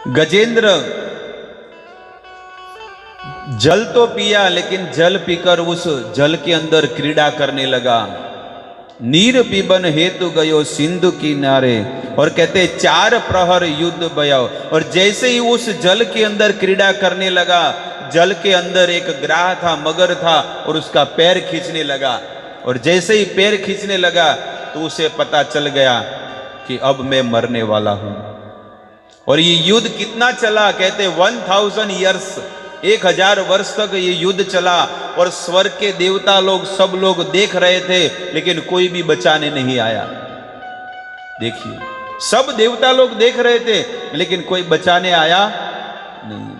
गजेंद्र जल तो पिया, लेकिन जल पीकर उस जल के अंदर क्रीड़ा करने लगा। नीर पीबन हेतु गयो सिंधु किनारे, और कहते 4 प्रहर युद्ध भयो। और जैसे ही उस जल के अंदर क्रीड़ा करने लगा, जल के अंदर एक ग्राह था, मगर था, और उसका पैर खींचने लगा। और जैसे ही पैर खींचने लगा तो उसे पता चल गया कि अब मैं मरने वाला हूं। और ये युद्ध कितना चला, कहते 1000 ईयर्स, 1000 वर्ष तक ये युद्ध चला। और स्वर्ग के देवता लोग, सब लोग देख रहे थे, लेकिन कोई भी बचाने नहीं आया। देखिए, सब देवता लोग देख रहे थे, लेकिन कोई बचाने आया नहीं।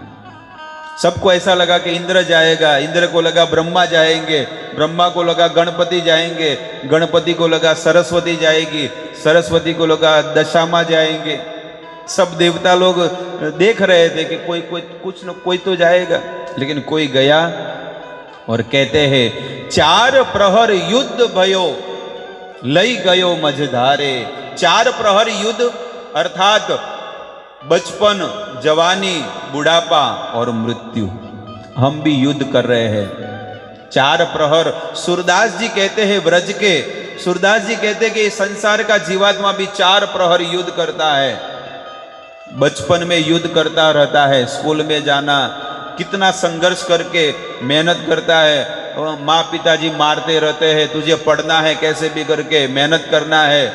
सबको ऐसा लगा कि इंद्र जाएगा, इंद्र को लगा ब्रह्मा जाएंगे, ब्रह्मा को लगा गणपति जाएंगे, गणपति को लगा सरस्वती जाएगी, सरस्वती को लगा दशामा जाएंगे। सब देवता लोग देख रहे थे कि कोई कुछ न कोई तो जाएगा, लेकिन कोई गया। और कहते हैं 4 प्रहर युद्ध भयो लई गयो मझधारे। 4 प्रहर युद्ध अर्थात बचपन, जवानी, बुढ़ापा और मृत्यु, हम भी युद्ध कर रहे हैं। 4 प्रहर सूरदास जी कहते हैं, व्रज के सूरदास जी कहते हैं कि संसार का जीवात्मा भी 4 प्रहर युद्ध करता है। बचपन में युद्ध करता रहता है, स्कूल में जाना, कितना संघर्ष करके मेहनत करता है। माँ पिताजी मारते रहते हैं, तुझे पढ़ना है कैसे भी करके, मेहनत करना है।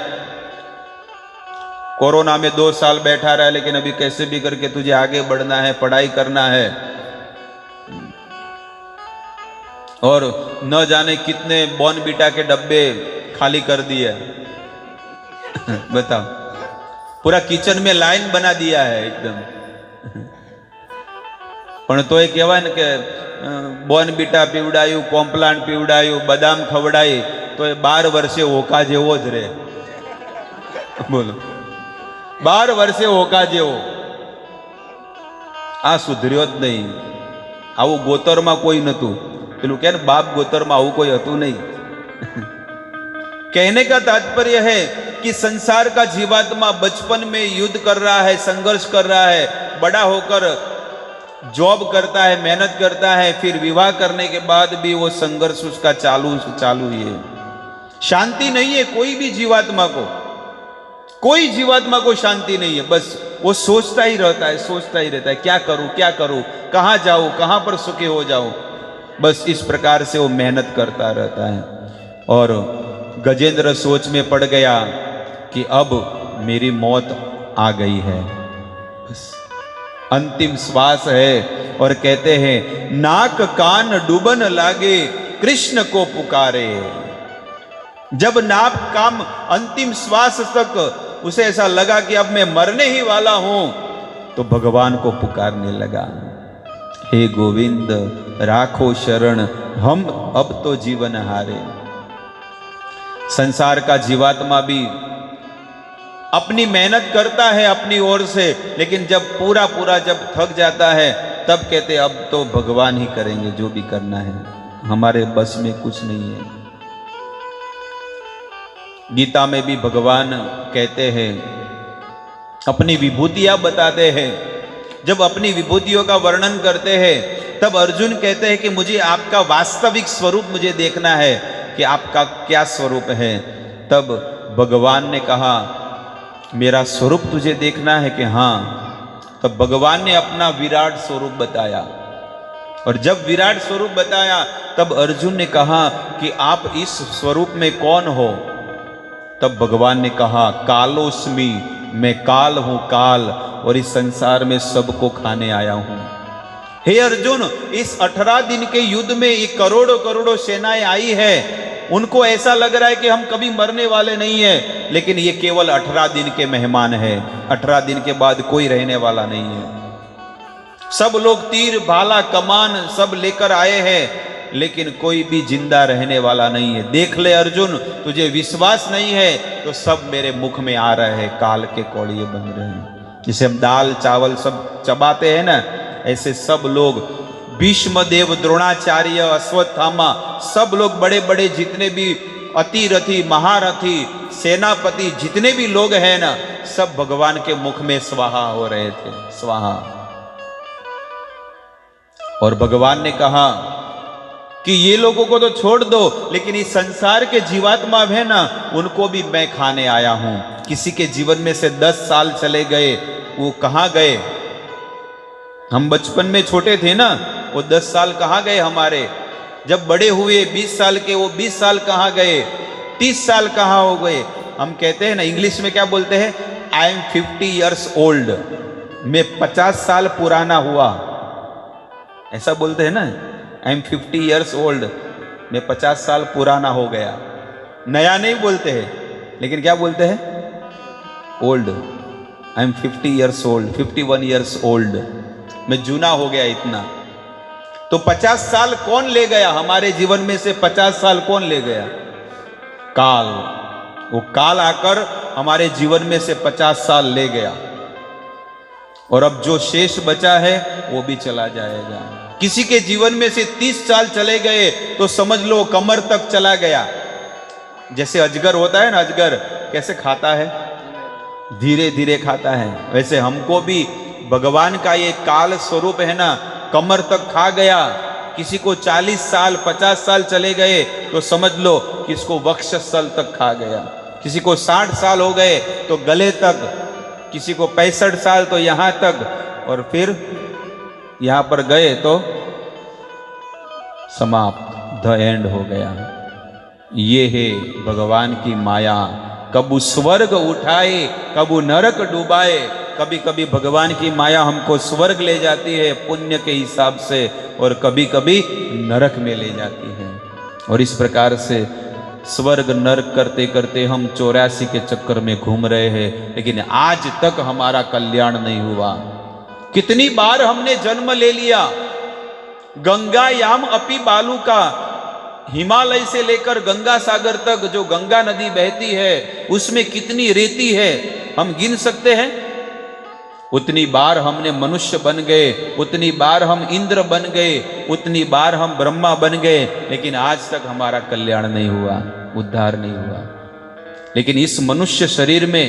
कोरोना में 2 साल बैठा रहा है, लेकिन अभी कैसे भी करके तुझे आगे बढ़ना है, पढ़ाई करना है। और न जाने कितने बॉर्नविटा के डब्बे खाली कर दिए बताओ, पूरा किचन में लाइन बना दिया है एकदम। પણ તોય કહેવાય ને કે બોર્નવિટા પીવડાયું, કોમ્પ્લાન પીવડાયું, બદામ ખવડાય, તો એ 12 વર્ષે ઓકા જેવો જ રહે। બોલો, 12 વર્ષે ઓકા જેવો। આ સુધર્યો જ નહીં। આવું ગોતરમાં કોઈ નહોતું, પેલું કે ને બાપ ગોતરમાં આવું કોઈ હતું નહીં। कहने का तात्पर्य है कि संसार का जीवात्मा बचपन में युद्ध कर रहा है, संघर्ष कर रहा है, बड़ा होकर जॉब करता है, मेहनत करता है, फिर विवाह करने के बाद भी वो संघर्ष उसका चालू ही है। शांति नहीं है कोई भी जीवात्मा को, कोई जीवात्मा को शांति नहीं है। बस वो सोचता ही रहता है, सोचता ही रहता है, क्या करूं, कहां जाऊं, कहां पर सुखी हो जाऊं। बस इस प्रकार से वो मेहनत करता रहता है। और गजेंद्र सोच में पड़ गया कि अब मेरी मौत आ गई है, बस अंतिम श्वास है। और कहते हैं नाक कान डूबन लागे कृष्ण को पुकारे। जब नाक कान अंतिम श्वास तक उसे ऐसा लगा कि अब मैं मरने ही वाला हूं, तो भगवान को पुकारने लगा, हे गोविंद राखो शरण, हम अब तो जीवन हारे। संसार का जीवात्मा भी अपनी मेहनत करता है अपनी ओर से, लेकिन जब पूरा जब थक जाता है, तब कहते अब तो भगवान ही करेंगे जो भी करना है, हमारे बस में कुछ नहीं है। गीता में भी भगवान कहते हैं, अपनी विभूतियां बताते हैं। जब अपनी विभूतियों का वर्णन करते हैं, तब अर्जुन कहते हैं कि मुझे आपका वास्तविक स्वरूप मुझे देखना है कि आपका क्या स्वरूप है। तब भगवान ने कहा, मेरा स्वरूप तुझे देखना है कि हाँ। तब भगवान ने अपना विराट स्वरूप बताया। और जब विराट स्वरूप बताया, तब अर्जुन ने कहा कि आप इस स्वरूप में कौन हो। तब भगवान ने कहा, कालोस्मि, मैं काल हूं, काल, और इस संसार में सबको खाने आया हूं। हे अर्जुन, इस 18 दिन के युद्ध में ये करोड़ों सेनाएं आई है, उनको ऐसा लग रहा है कि हम कभी मरने वाले नहीं है, लेकिन ये केवल 18 दिन के मेहमान है। 18 दिन के बाद कोई रहने वाला नहीं है। सब लोग तीर भाला कमान सब लेकर आए हैं, लेकिन कोई भी जिंदा रहने वाला नहीं है। देख ले अर्जुन, तुझे विश्वास नहीं है तो सब मेरे मुख में आ रहे हैं, काल के कौड़िए बन रहे हैं। जिसे हम दाल चावल सब चबाते हैं ना, ऐसे सब लोग, भीष्म देव, द्रोणाचार्य, अश्वत्थामा, सब लोग बड़े बड़े जितने भी अतिरथी महारथी, सेनापति जितने भी लोग हैं ना, सब भगवान के मुख में स्वाहा हो रहे थे, स्वाहा। और भगवान ने कहा कि ये लोगों को तो छोड़ दो, लेकिन इस संसार के जीवात्मा है ना, उनको भी मैं खाने आया हूं। किसी के जीवन में से 10 साल चले गए, वो कहां गए? हम बचपन में छोटे थे ना, वो 10 साल कहां गए हमारे? जब बड़े हुए 20 साल के, वो 20 साल कहां गए? 30 साल कहां हो गए? हम कहते हैं ना, इंग्लिश में क्या बोलते हैं? आई एम 50 ईयर्स ओल्ड, मैं 50 साल पुराना हुआ, ऐसा बोलते हैं ना। आई एम 50 ईयर्स ओल्ड, मैं 50 साल पुराना हो गया। नया नहीं बोलते हैं, लेकिन क्या बोलते हैं? Old. I am 50 years old, 51 years old, मैं जूना हो गया इतना। तो 50 साल कौन ले गया हमारे जीवन में से? 50 साल कौन ले गया? काल। वो काल आकर हमारे जीवन में से 50 साल ले गया, और अब जो शेष बचा है वो भी चला जाएगा। किसी के जीवन में से 30 साल चले गए तो समझ लो कमर तक चला गया। जैसे अजगर होता है ना, अजगर कैसे खाता है? धीरे धीरे खाता है। वैसे हमको भी भगवान का ये काल स्वरूप है ना, कमर तक खा गया। किसी को 40 साल 50 साल चले गए तो समझ लो किसको वक्षस्थल तक खा गया। किसी को 60 साल हो गए तो गले तक, किसी को 65 साल तो यहां तक, और फिर यहां पर गए तो समाप्त, द एंड हो गया। ये है भगवान की माया। कबू स्वर्ग उठाए, कबू नरक डुबाए। कभी कभी भगवान की माया हमको स्वर्ग ले जाती है पुण्य के हिसाब से, और कभी कभी नरक में ले जाती है। और इस प्रकार से स्वर्ग नरक करते करते हम 84 के चक्कर में घूम रहे हैं, लेकिन आज तक हमारा कल्याण नहीं हुआ। कितनी बार हमने जन्म ले लिया। गंगा याम अपी बालू का, हिमालय से लेकर गंगा सागर तक जो गंगा नदी बहती है उसमें कितनी रेती है, हम गिन सकते हैं? उतनी बार हमने मनुष्य बन गए, उतनी बार हम इंद्र बन गए, उतनी बार हम ब्रह्मा बन गए, लेकिन आज तक हमारा कल्याण नहीं हुआ, उद्धार नहीं हुआ। लेकिन इस मनुष्य शरीर में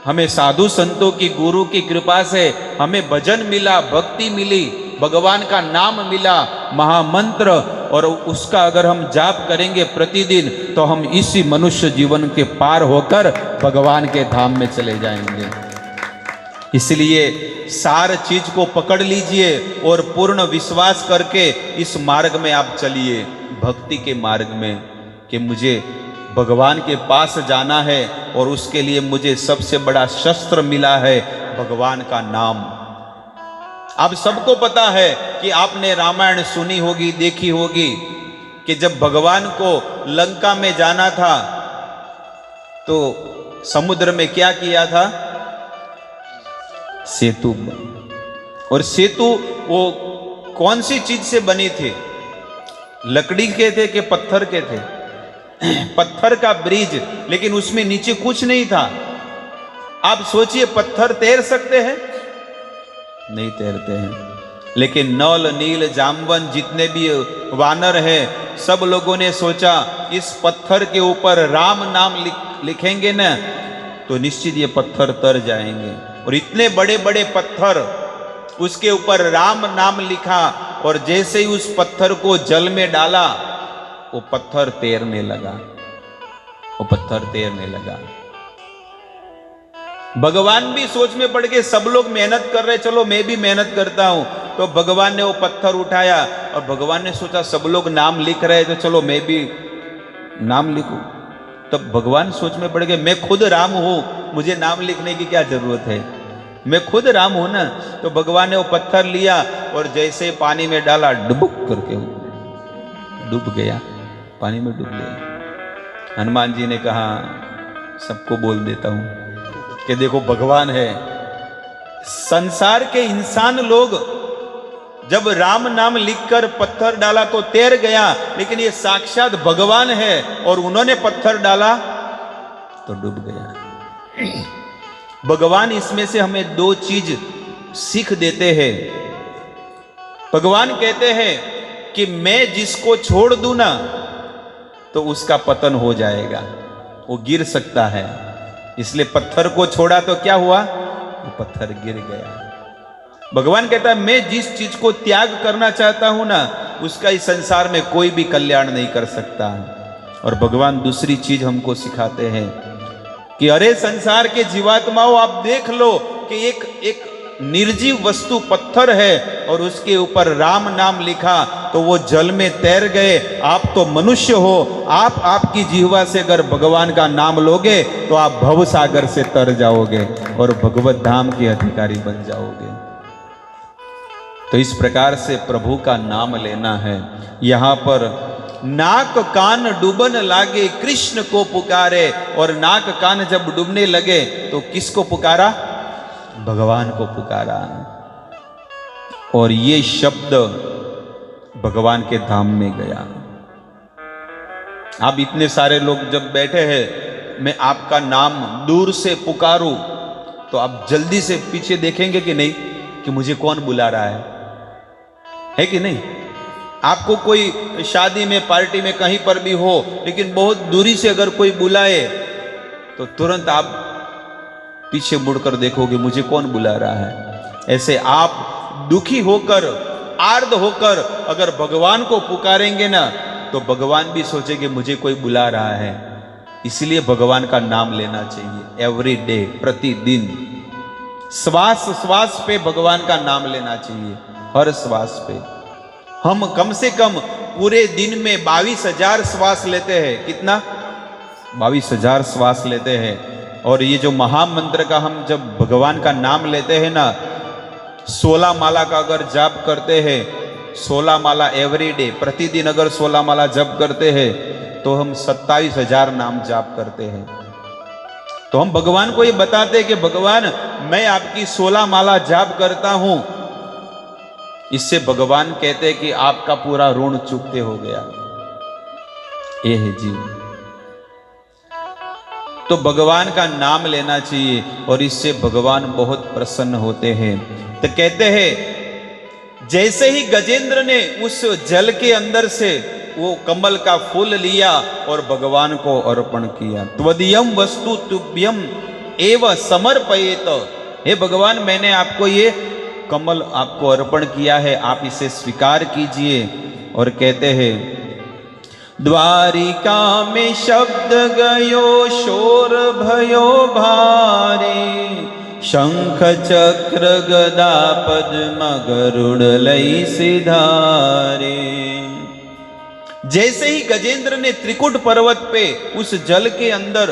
हमें साधु संतों की, गुरु की कृपा से हमें भजन मिला, भक्ति मिली, भगवान का नाम मिला, महामंत्र, और उसका अगर हम जाप करेंगे प्रतिदिन तो हम इसी मनुष्य जीवन के पार होकर भगवान के धाम में चले जाएंगे। इसलिए सार चीज को पकड़ लीजिए और पूर्ण विश्वास करके इस मार्ग में आप चलिए, भक्ति के मार्ग में, कि मुझे भगवान के पास जाना है और उसके लिए मुझे सबसे बड़ा शस्त्र मिला है भगवान का नाम। अब सबको पता है कि आपने रामायण सुनी होगी, देखी होगी, कि जब भगवान को लंका में जाना था तो समुद्र में क्या किया था? सेतु। और सेतु वो कौन सी चीज से बनी थी? लकड़ी के थे कि पत्थर के थे? पत्थर का ब्रिज, लेकिन उसमें नीचे कुछ नहीं था। आप सोचिए, पत्थर तैर सकते हैं? नहीं तैरते हैं। लेकिन नौल नील जामवन जितने भी वानर हैं, सब लोगों ने सोचा इस पत्थर के ऊपर राम नाम लिखेंगे ना तो निश्चित ये पत्थर तर जाएंगे। और इतने बड़े बड़े पत्थर, उसके ऊपर राम नाम लिखा, और जैसे ही उस पत्थर को जल में डाला वो पत्थर तैरने लगा, वो पत्थर तैरने लगा। भगवान भी सोच में पड़ गए, सब लोग मेहनत कर रहे, चलो मैं भी मेहनत करता हूं। तो भगवान ने वो पत्थर उठाया और भगवान ने सोचा सब लोग नाम लिख रहे तो चलो मैं भी नाम लिखूं। तब भगवान सोच में पड़ गए, मैं खुद राम हूं, मुझे नाम लिखने की क्या जरूरत है, मैं खुद राम हूं ना। तो भगवान ने वो पत्थर लिया और जैसे पानी में डाला, डुबुक करके डूब गया, पानी में डूब गया। हनुमान जी ने कहा, सबको बोल देता हूं कि देखो भगवान है। संसार के इंसान लोग जब राम नाम लिखकर पत्थर डाला तो तैर गया, लेकिन ये साक्षात भगवान है और उन्होंने पत्थर डाला तो डूब गया। भगवान इसमें से हमें दो चीज सीख देते हैं। भगवान कहते हैं कि मैं जिसको छोड़ दूं ना तो उसका पतन हो जाएगा, वो गिर सकता है, इसलिए पत्थर को छोड़ा तो क्या हुआ, वो पत्थर गिर गया। भगवान कहता है मैं जिस चीज को त्याग करना चाहता हूं ना, उसका इस संसार में कोई भी कल्याण नहीं कर सकता। और भगवान दूसरी चीज हमको सिखाते हैं कि अरे संसार के जीवात्माओं, आप देख लो कि एक निर्जीव वस्तु पत्थर है और उसके ऊपर राम नाम लिखा तो वो जल में तैर गए। आप तो मनुष्य हो, आप आपकी जिह्वा से अगर भगवान का नाम लोगे तो आप भव सागर से तर जाओगे और भगवत धाम के अधिकारी बन जाओगे। तो इस प्रकार से प्रभु का नाम लेना है। यहां पर नाक कान डूबन लागे कृष्ण को पुकारे, और नाक कान जब डूबने लगे तो किसको पुकारा, भगवान को पुकारा। और ये शब्द भगवान के धाम में गया। आप इतने सारे लोग जब बैठे हैं, मैं आपका नाम दूर से पुकारूं तो आप जल्दी से पीछे देखेंगे कि नहीं कि मुझे कौन बुला रहा है कि नहीं। आपको कोई शादी में, पार्टी में, कहीं पर भी हो, लेकिन बहुत दूरी से अगर कोई बुलाए तो तुरंत आप पीछे मुड़कर देखोगे मुझे कौन बुला रहा है। ऐसे आप दुखी होकर, आर्द होकर अगर भगवान को पुकारेंगे ना, तो भगवान भी सोचेंगे मुझे कोई बुला रहा है। इसलिए भगवान का नाम लेना चाहिए एवरी डे, प्रतिदिन, श्वास श्वास पे भगवान का नाम लेना चाहिए, हर श्वास पे। हम कम से कम पूरे दिन में 22,000 श्वास लेते हैं। कितना? 22,000 श्वास लेते हैं। और ये जो महामंत्र का हम जब भगवान का नाम लेते हैं ना, 16 माला का अगर जाप करते हैं, 16 माला एवरी डे, प्रतिदिन अगर 16 माला जप करते हैं तो हम 27,000 नाम जाप करते हैं। तो हम भगवान को ये बताते हैं कि भगवान मैं आपकी 16 माला जाप करता हूं। इससे भगवान कहते हैं कि आपका पूरा ऋण चुकते हो गया। ये है जीव। तो भगवान का नाम लेना चाहिए और इससे भगवान बहुत प्रसन्न होते हैं। तो कहते हैं जैसे ही गजेंद्र ने उस जल के अंदर से वो कमल का फूल लिया और भगवान को अर्पण किया, त्वदीयम वस्तु तुभ्यम एव समर्पयेत, हे भगवान मैंने आपको ये कमल आपको अर्पण किया है, आप इसे स्वीकार कीजिए। और कहते हैं द्वारिका में शब्द गयो शोर भयो भारे, शंख चक्र गदा पद्म गरुड़ लई सिधारे। जैसे ही गजेंद्र ने त्रिकुट पर्वत पे उस जल के अंदर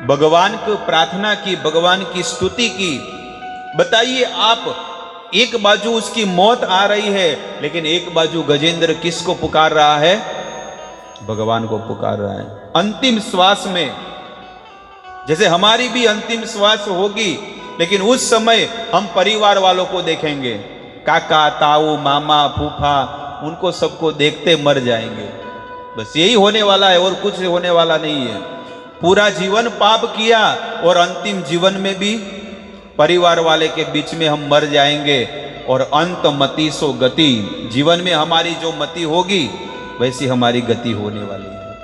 भगवान को प्रार्थना की, भगवान की स्तुति की। बताइए आप, एक बाजू उसकी मौत आ रही है, लेकिन एक बाजू गजेंद्र किसको पुकार रहा है, भगवान को पुकार रहा है। अंतिम श्वास में, जैसे हमारी भी अंतिम श्वास होगी, लेकिन उस समय हम परिवार वालों को देखेंगे, काका ताऊ मामा फूफा, उनको सबको देखते मर जाएंगे। बस यही होने वाला है और कुछ होने वाला नहीं है। पूरा जीवन पाप किया और अंतिम जीवन में भी परिवार वाले के बीच में हम मर जाएंगे। और अंत मति सो गति, जीवन में हमारी जो मति होगी वैसी हमारी गति होने वाली है।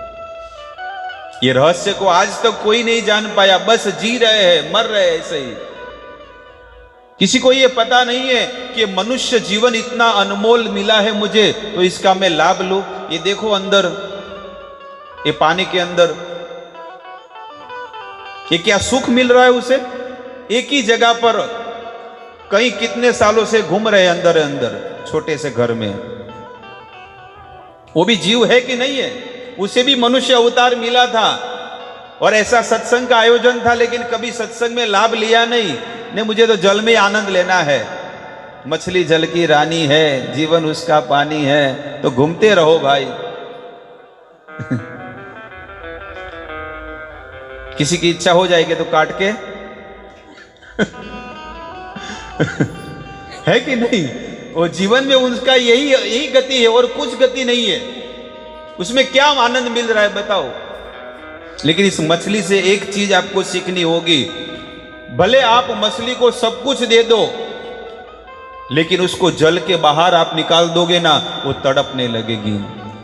ये रहस्य को आज तक कोई नहीं जान पाया, बस जी रहे हैं, मर रहे हैं ऐसे ही। किसी को ये पता नहीं है कि मनुष्य जीवन इतना अनमोल मिला है मुझे, तो इसका मैं लाभ लूं। ये देखो अंदर, ये पानी के अंदर, ये क्या सुख मिल रहा है उसे। एक ही जगह पर कई कितने सालों से घूम रहे अंदर अंदर छोटे से घर में। वो भी जीव है कि नहीं है, उसे भी मनुष्य अवतार मिला था और ऐसा सत्संग का आयोजन था, लेकिन कभी सत्संग में लाभ लिया नहीं। मुझे तो जल में आनंद लेना है, मछली जल की रानी है, जीवन उसका पानी है, तो घूमते रहो भाई। किसी की इच्छा हो जाएगी तो काट के है कि नहीं। वो जीवन में उसका यही गति है और कुछ गति नहीं है। उसमें क्या आनंद मिल रहा है बताओ। लेकिन इस मछली से एक चीज आपको सीखनी होगी, भले आप मछली को सब कुछ दे दो, लेकिन उसको जल के बाहर आप निकाल दोगे ना, वो तड़पने लगेगी।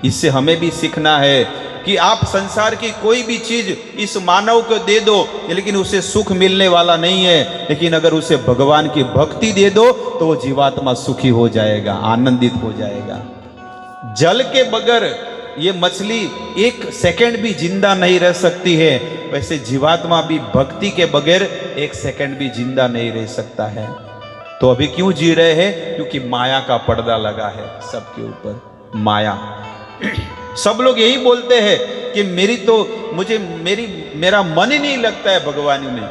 इससे हमें भी सीखना है कि आप संसार की कोई भी चीज इस मानव को दे दो लेकिन उसे सुख मिलने वाला नहीं है, लेकिन अगर उसे भगवान की भक्ति दे दो तो वो जीवात्मा सुखी हो जाएगा, आनंदित हो जाएगा। जल के बगैर ये मछली एक सेकंड भी जिंदा नहीं रह सकती है, वैसे जीवात्मा भी भक्ति के बगैर एक सेकंड भी जिंदा नहीं रह सकता है। तो अभी क्यों जी रहे हैं? क्योंकि माया का पर्दा लगा है सबके ऊपर, माया। सब लोग यही बोलते हैं कि मेरा मन ही नहीं लगता है भगवान में।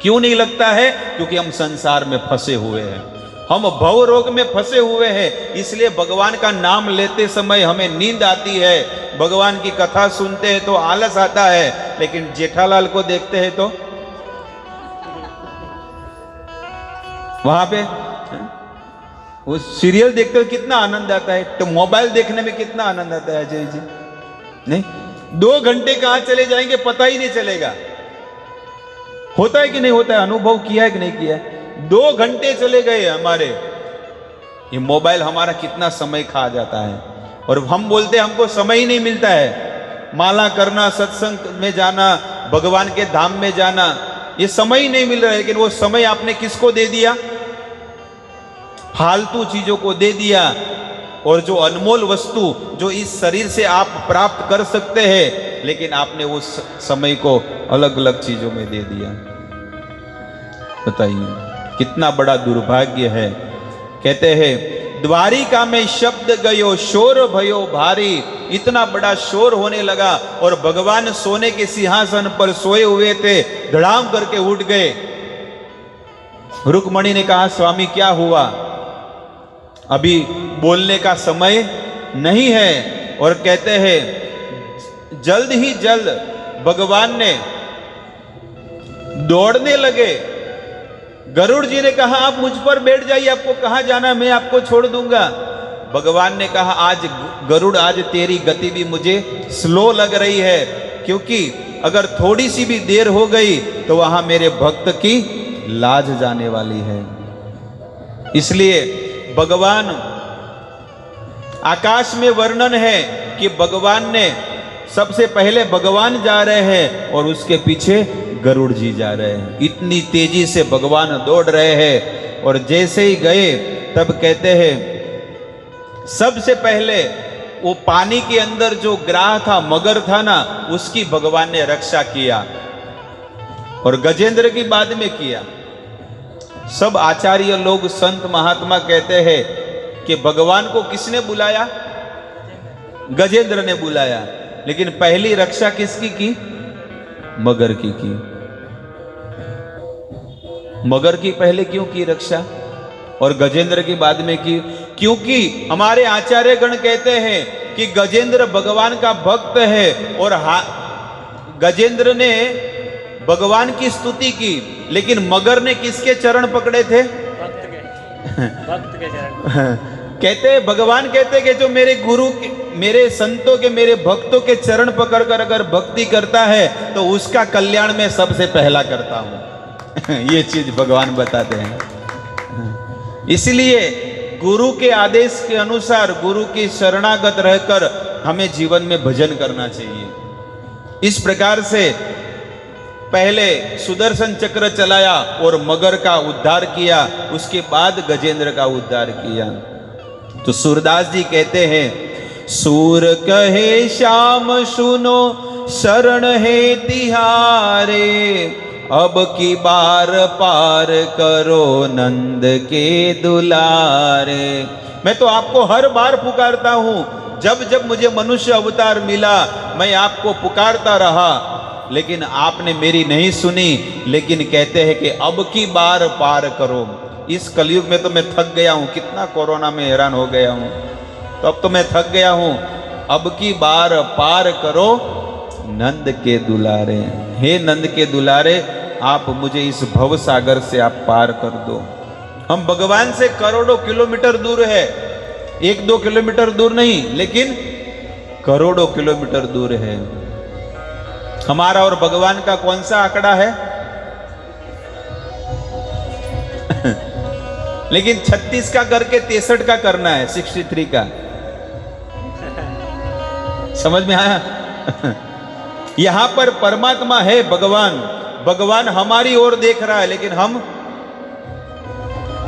क्यों नहीं लगता है? क्योंकि हम संसार में फंसे हुए हैं, हम भव रोग में फंसे हुए हैं। इसलिए भगवान का नाम लेते समय हमें नींद आती है, भगवान की कथा सुनते हैं तो आलस आता है, लेकिन जेठालाल को देखते हैं तो वहां पे वो सीरियल देखते हुए कितना आनंद आता है, तो मोबाइल देखने में कितना आनंद आता है अजय जी। नहीं, 2 घंटे कहां चले जाएंगे पता ही नहीं चलेगा। होता है कि नहीं होता है? अनुभव किया है कि नहीं किया है? 2 घंटे चले गए हमारे, ये मोबाइल हमारा कितना समय खा जाता है। और हम बोलते हैं हमको समय ही नहीं मिलता है। माला करना, सत्संग में जाना, भगवान के धाम में जाना, ये समय ही नहीं मिल रहा है। लेकिन वो समय आपने किसको दे दिया? फालतू चीजों को दे दिया। और जो अनमोल वस्तु जो इस शरीर से आप प्राप्त कर सकते हैं, लेकिन आपने उस समय को अलग अलग चीजों में दे दिया। बताइए कितना बड़ा दुर्भाग्य है। कहते हैं द्वारिका में शब्द गयो शोर भयो भारी, इतना बड़ा शोर होने लगा और भगवान सोने के सिंहासन पर सोए हुए थे, धड़ाम करके उठ गए। रुक्मणी ने कहा स्वामी क्या हुआ? अभी बोलने का समय नहीं है। और कहते हैं जल्द ही जल्द भगवान ने दौड़ने लगे। गरुड़ जी ने कहा आप मुझ पर बैठ जाइए, आपको कहां जाना, मैं आपको छोड़ दूंगा। भगवान ने कहा आज गरुड़, आज तेरी गति भी मुझे स्लो लग रही है, क्योंकि अगर थोड़ी सी भी देर हो गई तो वहां मेरे भक्त की लाज जाने वाली है। इसलिए भगवान, आकाश में वर्णन है कि भगवान ने सबसे पहले भगवान जा रहे हैं और उसके पीछे गरुड़ जी जा रहे हैं। इतनी तेजी से भगवान दौड़ रहे हैं। और जैसे ही गए तब कहते हैं सबसे पहले वो पानी के अंदर जो ग्राह था, मगर था ना, उसकी भगवान ने रक्षा किया और गजेंद्र की बाद में किया। सब आचार्य लोग, संत महात्मा कहते हैं कि भगवान को किसने बुलाया? गजेंद्र ने बुलाया। लेकिन पहली रक्षा किसकी की? मगर की। मगर की पहले क्यों की रक्षा और गजेंद्र की बाद में की? क्योंकि हमारे आचार्य गण कहते हैं कि गजेंद्र भगवान का भक्त है और गजेंद्र ने भगवान की स्तुति की, लेकिन मगर ने किसके चरण पकड़े थे? भक्त के चरण। कहते हैं भगवान कहते हैं कि जो मेरे गुरु के, मेरे संतों के, मेरे भक्तों के चरण पकड़कर अगर भक्ति करता है तो उसका कल्याण मैं सबसे पहला करता हूं। ये चीज भगवान बताते हैं। इसलिए गुरु के आदेश के अनुसार, गुरु की शरणागत रहकर हमें जीवन में भजन करना चाहिए। इस प्रकार से पहले सुदर्शन चक्र चलाया और मगर का उद्धार किया, उसके बाद गजेंद्र का उद्धार किया। तो सूरदास जी कहते हैं सूर कहे श्याम सुनो शरण है तिहारे, अब की बार पार करो नंद के दुलारे। मैं तो आपको हर बार पुकारता हूं, जब जब मुझे मनुष्य अवतार मिला मैं आपको पुकारता रहा, लेकिन आपने मेरी नहीं सुनी। लेकिन कहते हैं कि अब की बार पार करो। इस कलयुग में तो मैं थक गया हूं, कितना कोरोना में हैरान हो गया हूं, तो अब तो मैं थक गया हूं। अब की बार पार करो नंद के दुलारे। हे नंद के दुलारे, आप मुझे इस भव सागर से आप पार कर दो। हम भगवान से करोड़ों किलोमीटर दूर है, 1-2 किलोमीटर दूर नहीं, लेकिन करोड़ों किलोमीटर दूर है। हमारा और भगवान का कौन सा आंकड़ा है? लेकिन 36 का करके 63 का करना है, 63 का। समझ में आया? यहां पर परमात्मा है भगवान, भगवान हमारी ओर देख रहा है, लेकिन हम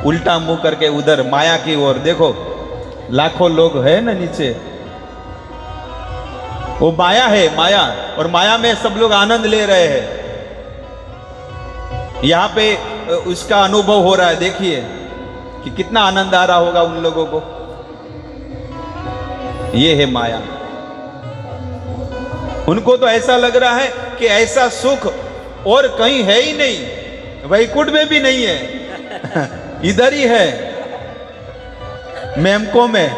उल्टा मुंह करके उधर माया की ओर। देखो लाखों लोग है ना नीचे, वो माया है, माया, और माया में सब लोग आनंद ले रहे हैं। यहां पे उसका अनुभव हो रहा है, देखिए कि कितना आनंद आ रहा होगा उन लोगों को। ये है माया। उनको तो ऐसा लग रहा है कि ऐसा सुख और कहीं है ही नहीं, वैकुंठ में भी नहीं है, इधर ही है मेमको में।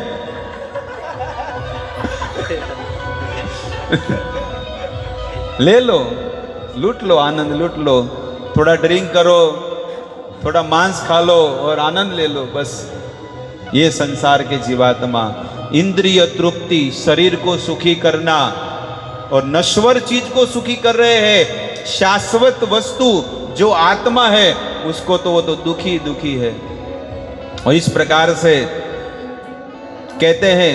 ले लो, लूट लो, आनंद लूट लो, थोड़ा ड्रिंक करो, थोड़ा मांस खा लो और आनंद ले लो, बस। ये संसार के जीवात्मा इंद्रिय तृप्ति, शरीर को सुखी करना और नश्वर चीज को सुखी कर रहे हैं। शाश्वत वस्तु जो आत्मा है उसको तो वो तो दुखी दुखी है। और इस प्रकार से कहते हैं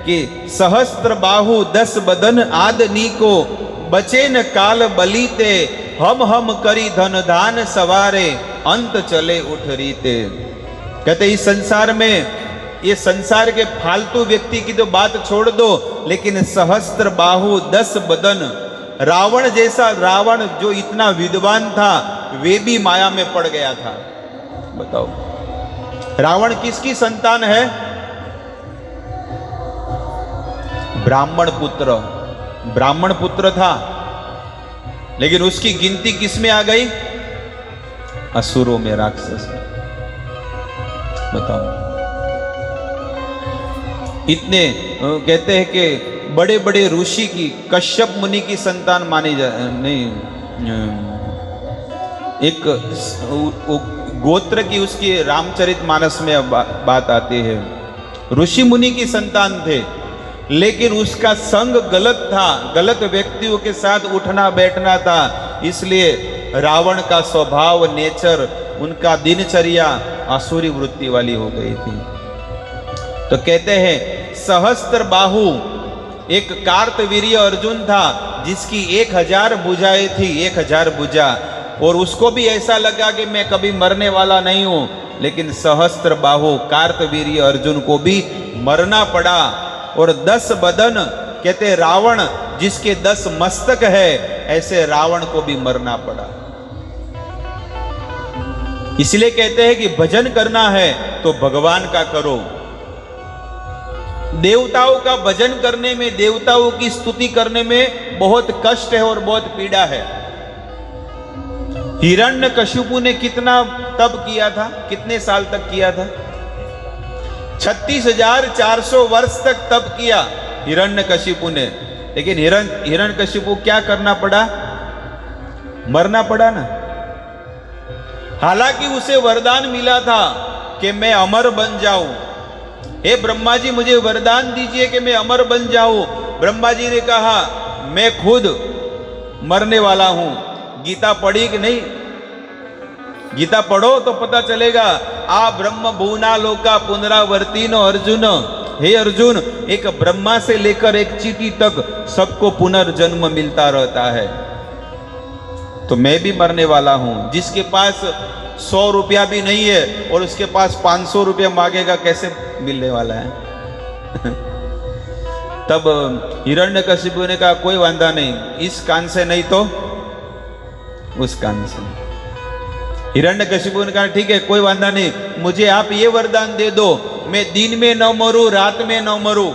कि सहस्त्र बाहु 10 बदन आदनी को बचे न काल बलीते, हम करी धन दान सवारे अंत चले उठ रीते। कहते इस संसार में, ये संसार के फालतू व्यक्ति की तो बात छोड़ दो, लेकिन सहस्त्र बाहु 10 बदन, रावण जैसा, रावण जो इतना विद्वान था वे भी माया में पड़ गया था। बताओ रावण किसकी संतान है? ब्राह्मण पुत्र, ब्राह्मण पुत्र था, लेकिन उसकी गिनती किस में आ गई? असुरों में, राक्षस में। बताओ इतने कहते हैं कि बड़े बड़े ऋषि की, कश्यप मुनि की संतान मानी जा नहीं, एक गोत्र की उसकी रामचरितमानस में बात आती है। ऋषि मुनि की संतान थे, लेकिन उसका संग गलत था, गलत व्यक्तियों के साथ उठना बैठना था, इसलिए रावण का स्वभाव, नेचर, उनका दिनचर्या आसुरी वृत्ति वाली हो गई थी। तो कहते हैं सहस्त्र बाहु, एक कार्तवीर्य अर्जुन था जिसकी 1000 भुजाएं थी, 1000 भुजा, और उसको भी ऐसा लगा कि मैं कभी मरने वाला नहीं हूं, लेकिन सहस्त्र बाहु कार्तवीर्य अर्जुन को भी मरना पड़ा। और 10 बदन, कहते रावण जिसके 10 मस्तक है, ऐसे रावण को भी मरना पड़ा। इसलिए कहते हैं कि भजन करना है तो भगवान का करो। देवताओं का भजन करने में, देवताओं की स्तुति करने में बहुत कष्ट है और बहुत पीड़ा है। हिरण्यकशिपु ने कितना तप किया था? कितने साल तक किया था? 36,400 वर्ष तक तप किया हिरण्यकशिपु ने, लेकिन हिरण्यकशिपु क्या करना पड़ा? मरना पड़ा ना। हालांकि उसे वरदान मिला था कि मैं अमर बन जाऊं। हे ब्रह्मा जी मुझे वरदान दीजिए कि मैं अमर बन जाऊं। ब्रह्मा जी ने कहा मैं खुद मरने वाला हूं। गीता पढ़ी कि नहीं? गीता पढ़ो तो पता चलेगा। आ ब्रह्म भूना लोका पुनरावर्तीनो अर्जुन, हे अर्जुन, एक ब्रह्मा से लेकर एक चींटी तक सबको पुनर्जन्म मिलता रहता है। तो मैं भी मरने वाला हूं। जिसके पास 100 रुपया भी नहीं है और उसके पास 500 रुपया मांगेगा, कैसे मिलने वाला है? तब हिरण्यकशिपु ने कहा कोई वांधा नहीं, इस कान से नहीं तो उस कान से। हिरण्यकशिपु ने कहा ठीक है कोई वांधा नहीं, मुझे आप ये वरदान दे दो, मैं दिन में न मरूं, रात में न मरूं,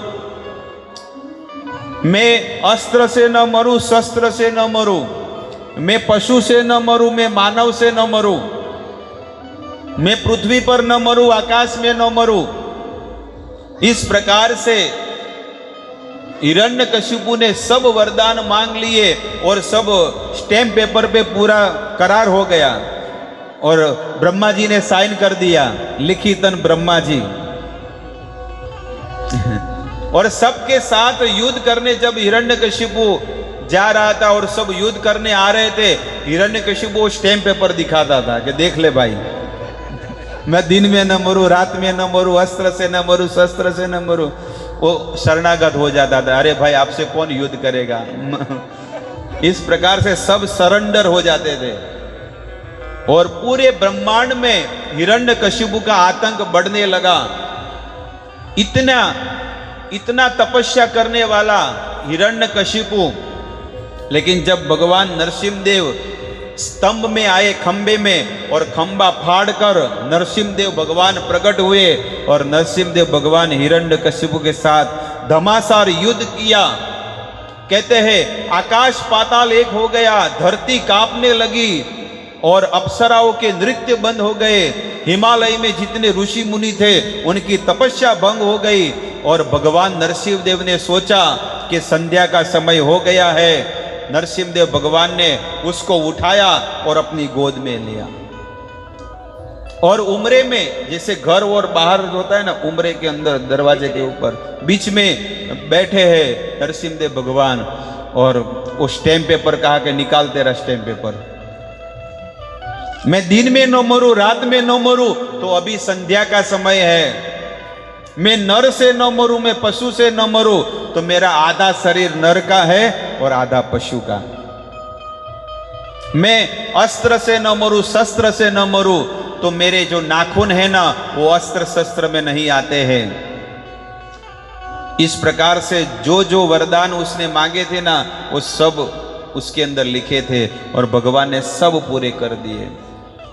मैं अस्त्र से न मरूं, शस्त्र से न मरूं, मैं पशु से न मरूं, मैं मानव से न मरूं, मैं पृथ्वी पर न मरूं, आकाश में न मरूं। इस प्रकार से हिरण्यकशिपु ने सब वरदान मांग लिए और सब स्टैम्प पेपर पे पूरा करार हो गया और ब्रह्मा जी ने साइन कर दिया, लिखितन ब्रह्मा जी। और सबके साथ युद्ध करने जब हिरण्यकशिपु जा रहा था और सब युद्ध करने आ रहे थे, हिरण्यकशिपु स्टैम्प पेपर दिखाता था कि देख ले भाई, मैं दिन में न मरूं, रात में न मरूं, अस्त्र से न मरूं, शस्त्र से न मरूं। वो शरणागत हो जाता था, अरे भाई आपसे कौन युद्ध करेगा। इस प्रकार से सब सरेंडर हो जाते थे और पूरे ब्रह्मांड में हिरण्यकशिपु का आतंक बढ़ने लगा। इतना तपस्या करने वाला हिरण्यकशिपु, लेकिन जब भगवान नरसिंहदेव स्तंभ में आए, खंबे में, और खंबा फाड़कर नरसिंहदेव भगवान प्रकट हुए और नरसिंहदेव भगवान हिरण्यकशिपु के साथ घमासान युद्ध किया। कहते हैं आकाश पाताल एक हो गया, धरती कांपने लगी और अप्सराओं के नृत्य बंद हो गए। हिमालय में जितने ऋषि मुनि थे उनकी तपस्या भंग हो गई और भगवान नरसिंहदेव ने सोचा कि संध्या का समय हो गया है। नरसिंहदेव भगवान ने उसको उठाया और अपनी गोद में लिया और उमरे में, जैसे घर और बाहर होता है ना, उमरे के अंदर दरवाजे के ऊपर बीच में बैठे हैं नरसिंहदेव भगवान और वो स्टैम्प पेपर कहा कि निकालते रहा स्टैम्प पेपर। मैं दिन में न मरूं, रात में न मरूं, तो अभी संध्या का समय है। मैं नर से न मरूं, मैं पशु से न मरूं, तो मेरा आधा शरीर नर का है और आधा पशु का। मैं अस्त्र से न मरूं, शस्त्र से न मरूं, तो मेरे जो नाखून है ना वो अस्त्र शस्त्र में नहीं आते हैं। इस प्रकार से जो जो वरदान उसने मांगे थे ना वो सब उसके अंदर लिखे थे और भगवान ने सब पूरे कर दिए।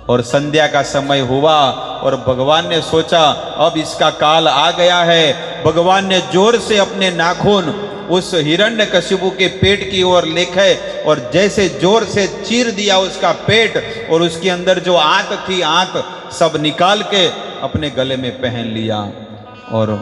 और संध्या का समय हुआ और भगवान ने सोचा अब इसका काल आ गया है। भगवान ने जोर से अपने नाखून उस हिरण्यकशिपु के पेट की ओर लेखे और जैसे जोर से चीर दिया उसका पेट और उसके अंदर जो आंत थी, आंत सब निकाल के अपने गले में पहन लिया और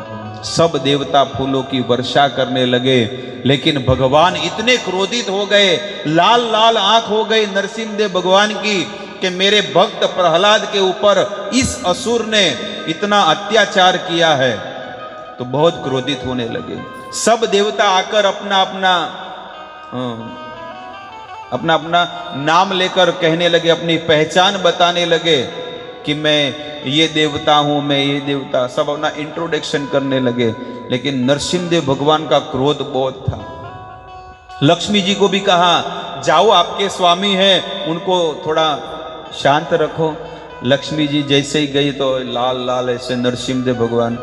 सब देवता फूलों की वर्षा करने लगे। लेकिन भगवान इतने क्रोधित हो गए, लाल लाल आंख हो गई नरसिंहदेव भगवान की कि मेरे भक्त प्रहलाद के ऊपर इस असुर ने इतना अत्याचार किया है। तो बहुत क्रोधित होने लगे। सब देवता आकर अपना अपना नाम लेकर कहने लगे, अपनी पहचान बताने लगे कि मैं ये देवता हूं, मैं ये देवता, सब अपना इंट्रोडक्शन करने लगे। लेकिन नरसिंहदेव भगवान का क्रोध बहुत था। लक्ष्मी जी को भी कहा जाओ आपके स्वामी हैं, उनको थोड़ा शांत रखो। लक्ष्मी जी जैसे ही गई तो लाल लाल ऐसे नरसिंहदेव भगवान,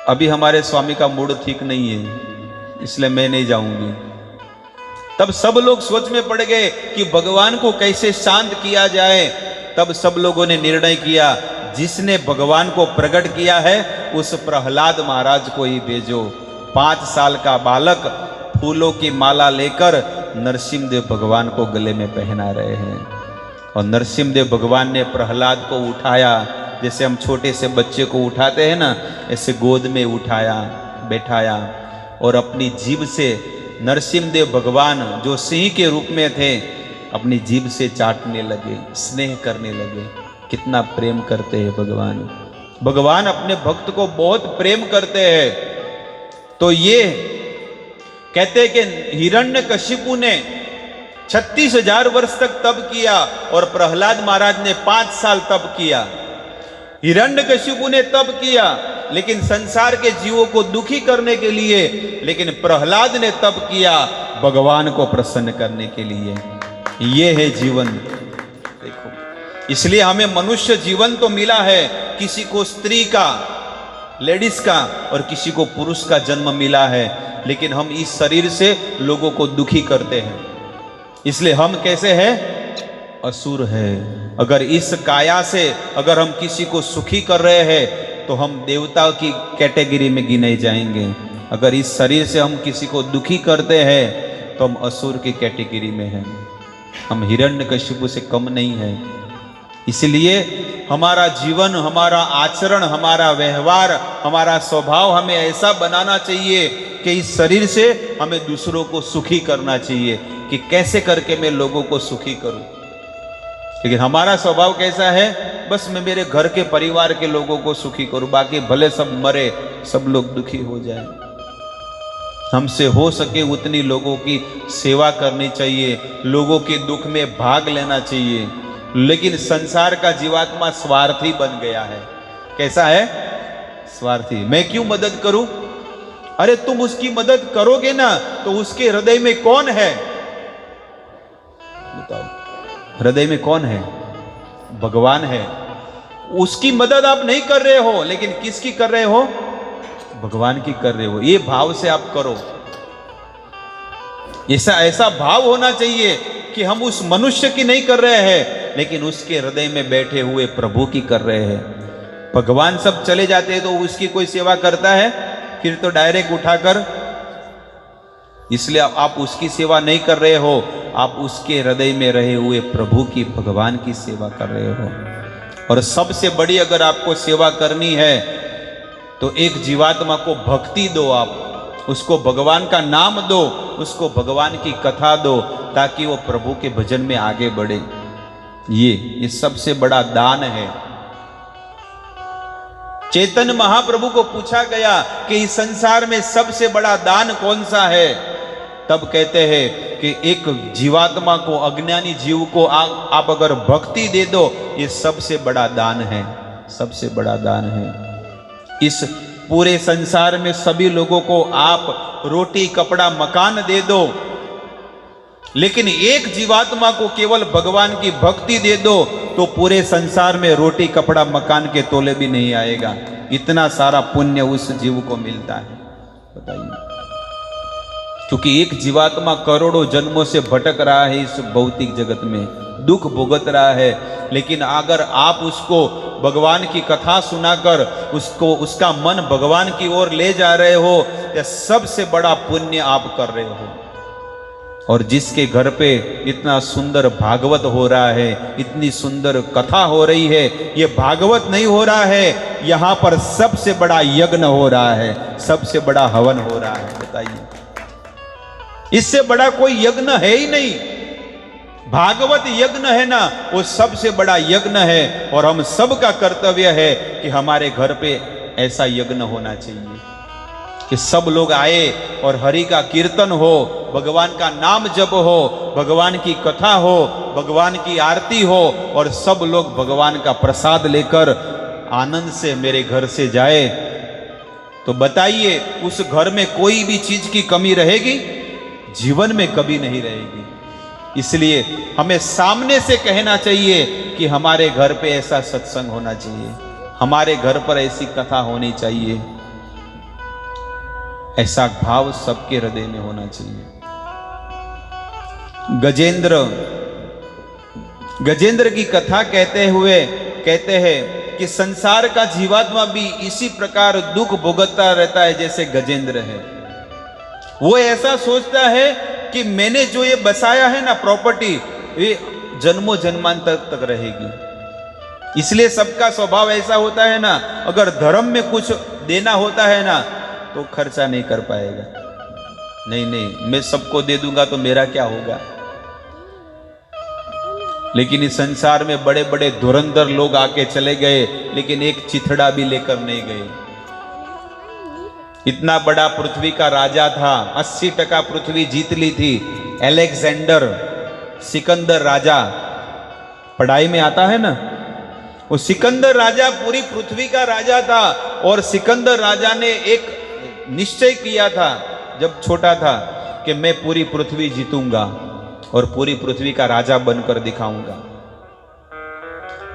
अभी हमारे स्वामी का मूड ठीक नहीं है इसलिए मैं नहीं जाऊंगी। तब सब लोग सोच में पड़ गए कि भगवान को कैसे शांत किया जाए। तब सब लोगों ने निर्णय किया जिसने भगवान को प्रकट किया है उस प्रहलाद महाराज को ही भेजो। 5 साल का बालक फूलों की माला लेकर नरसिंहदेव भगवान को गले में पहना रहे हैं और नरसिंहदेव भगवान ने प्रहलाद को उठाया, जैसे हम छोटे से बच्चे को उठाते हैं ना, ऐसे गोद में उठाया, बैठाया और अपनी जीभ से नरसिंहदेव भगवान जो सिंह के रूप में थे अपनी जीभ से चाटने लगे, स्नेह करने लगे। कितना प्रेम करते हैं भगवान। भगवान अपने भक्त को बहुत प्रेम करते हैं। तो ये कहते हैं कि हिरण्यकशिपु ने 36,000 वर्ष तक तप किया और प्रहलाद महाराज ने 5 साल तप किया। हिरण्यकशिपु ने तप किया लेकिन संसार के जीवों को दुखी करने के लिए, लेकिन प्रहलाद ने तप किया भगवान को प्रसन्न करने के लिए। ये है जीवन। देखो, इसलिए हमें मनुष्य जीवन तो मिला है, किसी को स्त्री का, लेडीज का और किसी को पुरुष का जन्म मिला है, लेकिन हम इस शरीर से लोगों को दुखी करते हैं। इसलिए हम कैसे हैं? असुर है। अगर इस काया से अगर हम किसी को सुखी कर रहे हैं तो हम देवता की कैटेगरी में गिने जाएंगे। अगर इस शरीर से हम किसी को दुखी करते हैं तो हम असुर की कैटेगरी में हैं। हम हिरण्यकशिपु से कम नहीं है। इसलिए हमारा जीवन, हमारा आचरण, हमारा व्यवहार, हमारा स्वभाव हमें ऐसा बनाना चाहिए कि इस शरीर से हमें दूसरों को सुखी करना चाहिए कि कैसे करके मैं लोगों को सुखी करूं। लेकिन हमारा स्वभाव कैसा है? बस मैं मेरे घर के परिवार के लोगों को सुखी करूं, बाकी भले सब मरे, सब लोग दुखी हो जाए। हमसे हो सके उतनी लोगों की सेवा करनी चाहिए, लोगों के दुख में भाग लेना चाहिए। लेकिन संसार का जीवात्मा स्वार्थी बन गया है। कैसा है? स्वार्थी। मैं क्यों मदद करूं? अरे तुम उसकी मदद करोगे ना तो उसके हृदय में कौन है? बताओ, हृदय में कौन है? भगवान है। उसकी मदद आप नहीं कर रहे हो, लेकिन किसकी कर रहे हो? भगवान की कर रहे हो। ये भाव से आप करो। ऐसा भाव होना चाहिए कि हम उस मनुष्य की नहीं कर रहे हैं, लेकिन उसके हृदय में बैठे हुए प्रभु की कर रहे हैं। भगवान सब चले जाते हैं तो उसकी कोई सेवा करता है? फिर तो डायरेक्ट उठाकर, इसलिए आप उसकी सेवा नहीं कर रहे हो, आप उसके हृदय में रहे हुए प्रभु की, भगवान की सेवा कर रहे हो। और सबसे बड़ी अगर आपको सेवा करनी है तो एक जीवात्मा को भक्ति दो, आप उसको भगवान का नाम दो, उसको भगवान की कथा दो, ताकि वो प्रभु के भजन में आगे बढ़े। ये सबसे बड़ा दान है। चैतन्य महाप्रभु को पूछा गया कि इस संसार में सबसे बड़ा दान कौन सा है? तब कहते हैं कि एक जीवात्मा को, अज्ञानी जीव को आप अगर भक्ति दे दो, ये सबसे बड़ा दान है, सबसे बड़ा दान है। इस पूरे संसार में सभी लोगों को आप रोटी, कपड़ा, मकान दे दो, लेकिन एक जीवात्मा को केवल भगवान की भक्ति दे दो तो पूरे संसार में रोटी, कपड़ा, मकान के तोले भी नहीं आएगा। इतना सारा पुण्य उस जीव को मिलता है। बताइए, क्योंकि एक जीवात्मा करोड़ों जन्मों से भटक रहा है इस भौतिक जगत में, दुख भुगत रहा है, लेकिन अगर आप उसको भगवान की कथा सुनाकर उसको, उसका मन भगवान की ओर ले जा रहे हो, यह सबसे बड़ा पुण्य आप कर रहे हो। और जिसके घर पे इतना सुंदर भागवत हो रहा है, इतनी सुंदर कथा हो रही है, ये भागवत नहीं हो रहा है, यहां पर सबसे बड़ा यज्ञ हो रहा है, सबसे बड़ा हवन हो रहा है। बताइए, इससे बड़ा कोई यज्ञ है ही नहीं। भागवत यज्ञ है ना, वो सबसे बड़ा यज्ञ है। और हम सबका कर्तव्य है कि हमारे घर पे ऐसा यज्ञ होना चाहिए कि सब लोग आए और हरि का कीर्तन हो, भगवान का नाम जप हो, भगवान की कथा हो, भगवान की आरती हो, और सब लोग भगवान का प्रसाद लेकर आनंद से मेरे घर से जाए। तो बताइए, उस घर में कोई भी चीज की कमी रहेगी? जीवन में कभी नहीं रहेगी। इसलिए हमें सामने से कहना चाहिए कि हमारे घर पे ऐसा सत्संग होना चाहिए, हमारे घर पर ऐसी कथा होनी चाहिए। ऐसा भाव सबके हृदय में होना चाहिए। गजेंद्र की कथा कहते हुए कहते हैं कि संसार का जीवात्मा भी इसी प्रकार दुख भुगतता रहता है जैसे गजेंद्र है। वो ऐसा सोचता है कि मैंने जो ये बसाया है ना प्रॉपर्टी, ये जन्मों जन्मांतर तक रहेगी। इसलिए सबका स्वभाव ऐसा होता है ना, अगर धर्म में कुछ देना होता है ना तो खर्चा नहीं कर पाएगा। नहीं, मैं सबको दे दूंगा तो मेरा क्या होगा। लेकिन इस संसार में बड़े बड़े धुरंधर लोग आके चले गए, लेकिन एक चिथड़ा भी लेकर नहीं गए। इतना बड़ा पृथ्वी का राजा था, 80% पृथ्वी जीत ली थी। अलेक्जेंडर, सिकंदर राजा, पढ़ाई में आता है ना, वो सिकंदर राजा पूरी पृथ्वी का राजा था। और सिकंदर राजा ने एक निश्चय किया था जब छोटा था कि मैं पूरी पृथ्वी जीतूंगा और पूरी पृथ्वी का राजा बनकर दिखाऊंगा।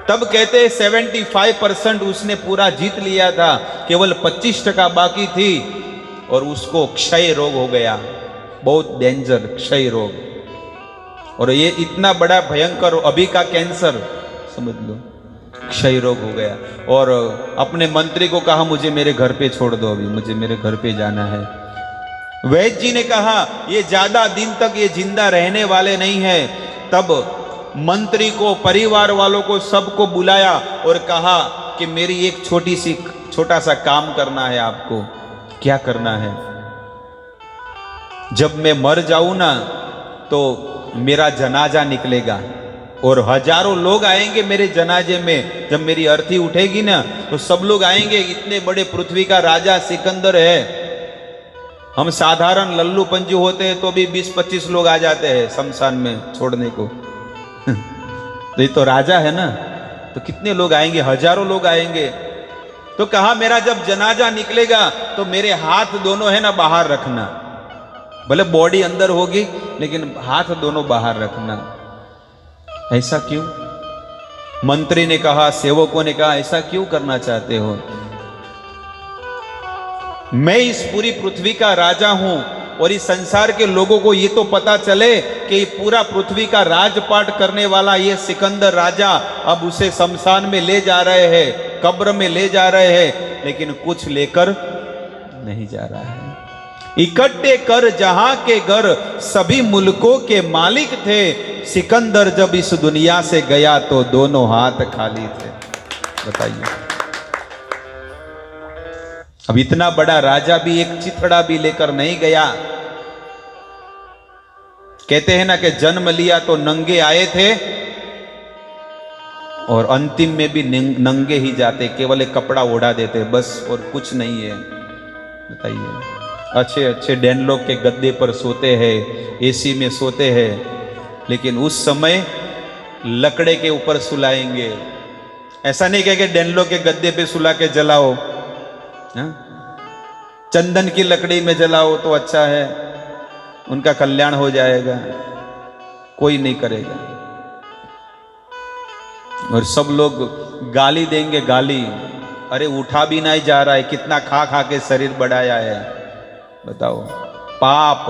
तब कहते 75% उसने पूरा जीत लिया था, केवल 25% बाकी थी और उसको क्षय रोग हो गया, बहुत डेंजर क्षय रोग। और ये इतना बड़ा भयंकर, अभी का कैंसर समझ लो, क्षय रोग हो गया। और अपने मंत्री को कहा मुझे मेरे घर पे छोड़ दो, अभी मुझे मेरे घर पे जाना है। वैद्य जी ने कहा ये ज्यादा दिन तक ये जिंदा रहने वाले नहीं है। तब मंत्री को, परिवार वालों को, सबको बुलाया और कहा कि मेरी एक छोटा सा काम करना है आपको। क्या करना है? जब मैं मर जाऊं ना तो मेरा जनाजा निकलेगा और हजारों लोग आएंगे मेरे जनाजे में। जब मेरी अर्थी उठेगी ना तो सब लोग आएंगे। इतने बड़े पृथ्वी का राजा सिकंदर है। हम साधारण लल्लू पंजू होते हैं तो भी 20-25 लोग आ जाते हैं शमशान में छोड़ने को। तो ये तो राजा है ना, तो कितने लोग आएंगे? हजारों लोग आएंगे। तो कहा मेरा जब जनाजा निकलेगा तो मेरे हाथ दोनों है ना बाहर रखना, भले बॉडी अंदर होगी लेकिन हाथ दोनों बाहर रखना। ऐसा क्यों? मंत्री ने कहा, सेवकों ने कहा, ऐसा क्यों करना चाहते हो? मैं इस पूरी पृथ्वी का राजा हूं और इस संसार के लोगों को ये तो पता चले कि पूरा पृथ्वी का राजपाट करने वाला ये सिकंदर राजा अब उसे शमशान में ले जा रहे हैं, कब्र में ले जा रहे हैं, लेकिन कुछ लेकर नहीं जा रहा है। इकट्ठे कर जहां के घर सभी मुल्कों के मालिक थे, सिकंदर जब इस दुनिया से गया तो दोनों हाथ खाली थे। बताइए, अब इतना बड़ा राजा भी एक चिथड़ा भी लेकर नहीं गया। कहते हैं ना कि जन्म लिया तो नंगे आए थे और अंतिम में भी नंगे ही जाते, केवल एक कपड़ा ओढ़ा देते बस, और कुछ नहीं है। बताइए, अच्छे अच्छे डैनलोक के गद्दे पर सोते हैं, एसी में सोते हैं, लेकिन उस समय लकड़े के ऊपर सुलाएंगे। ऐसा नहीं कहेंगे डैनलोक के गद्दे पे सुला के जलाओ, हा? चंदन की लकड़ी में जलाओ तो अच्छा है, उनका कल्याण हो जाएगा। कोई नहीं करेगा। और सब लोग गाली देंगे, गाली, अरे उठा भी नहीं जा रहा है, कितना खा खा के शरीर बढ़ाया है। बताओ, पाप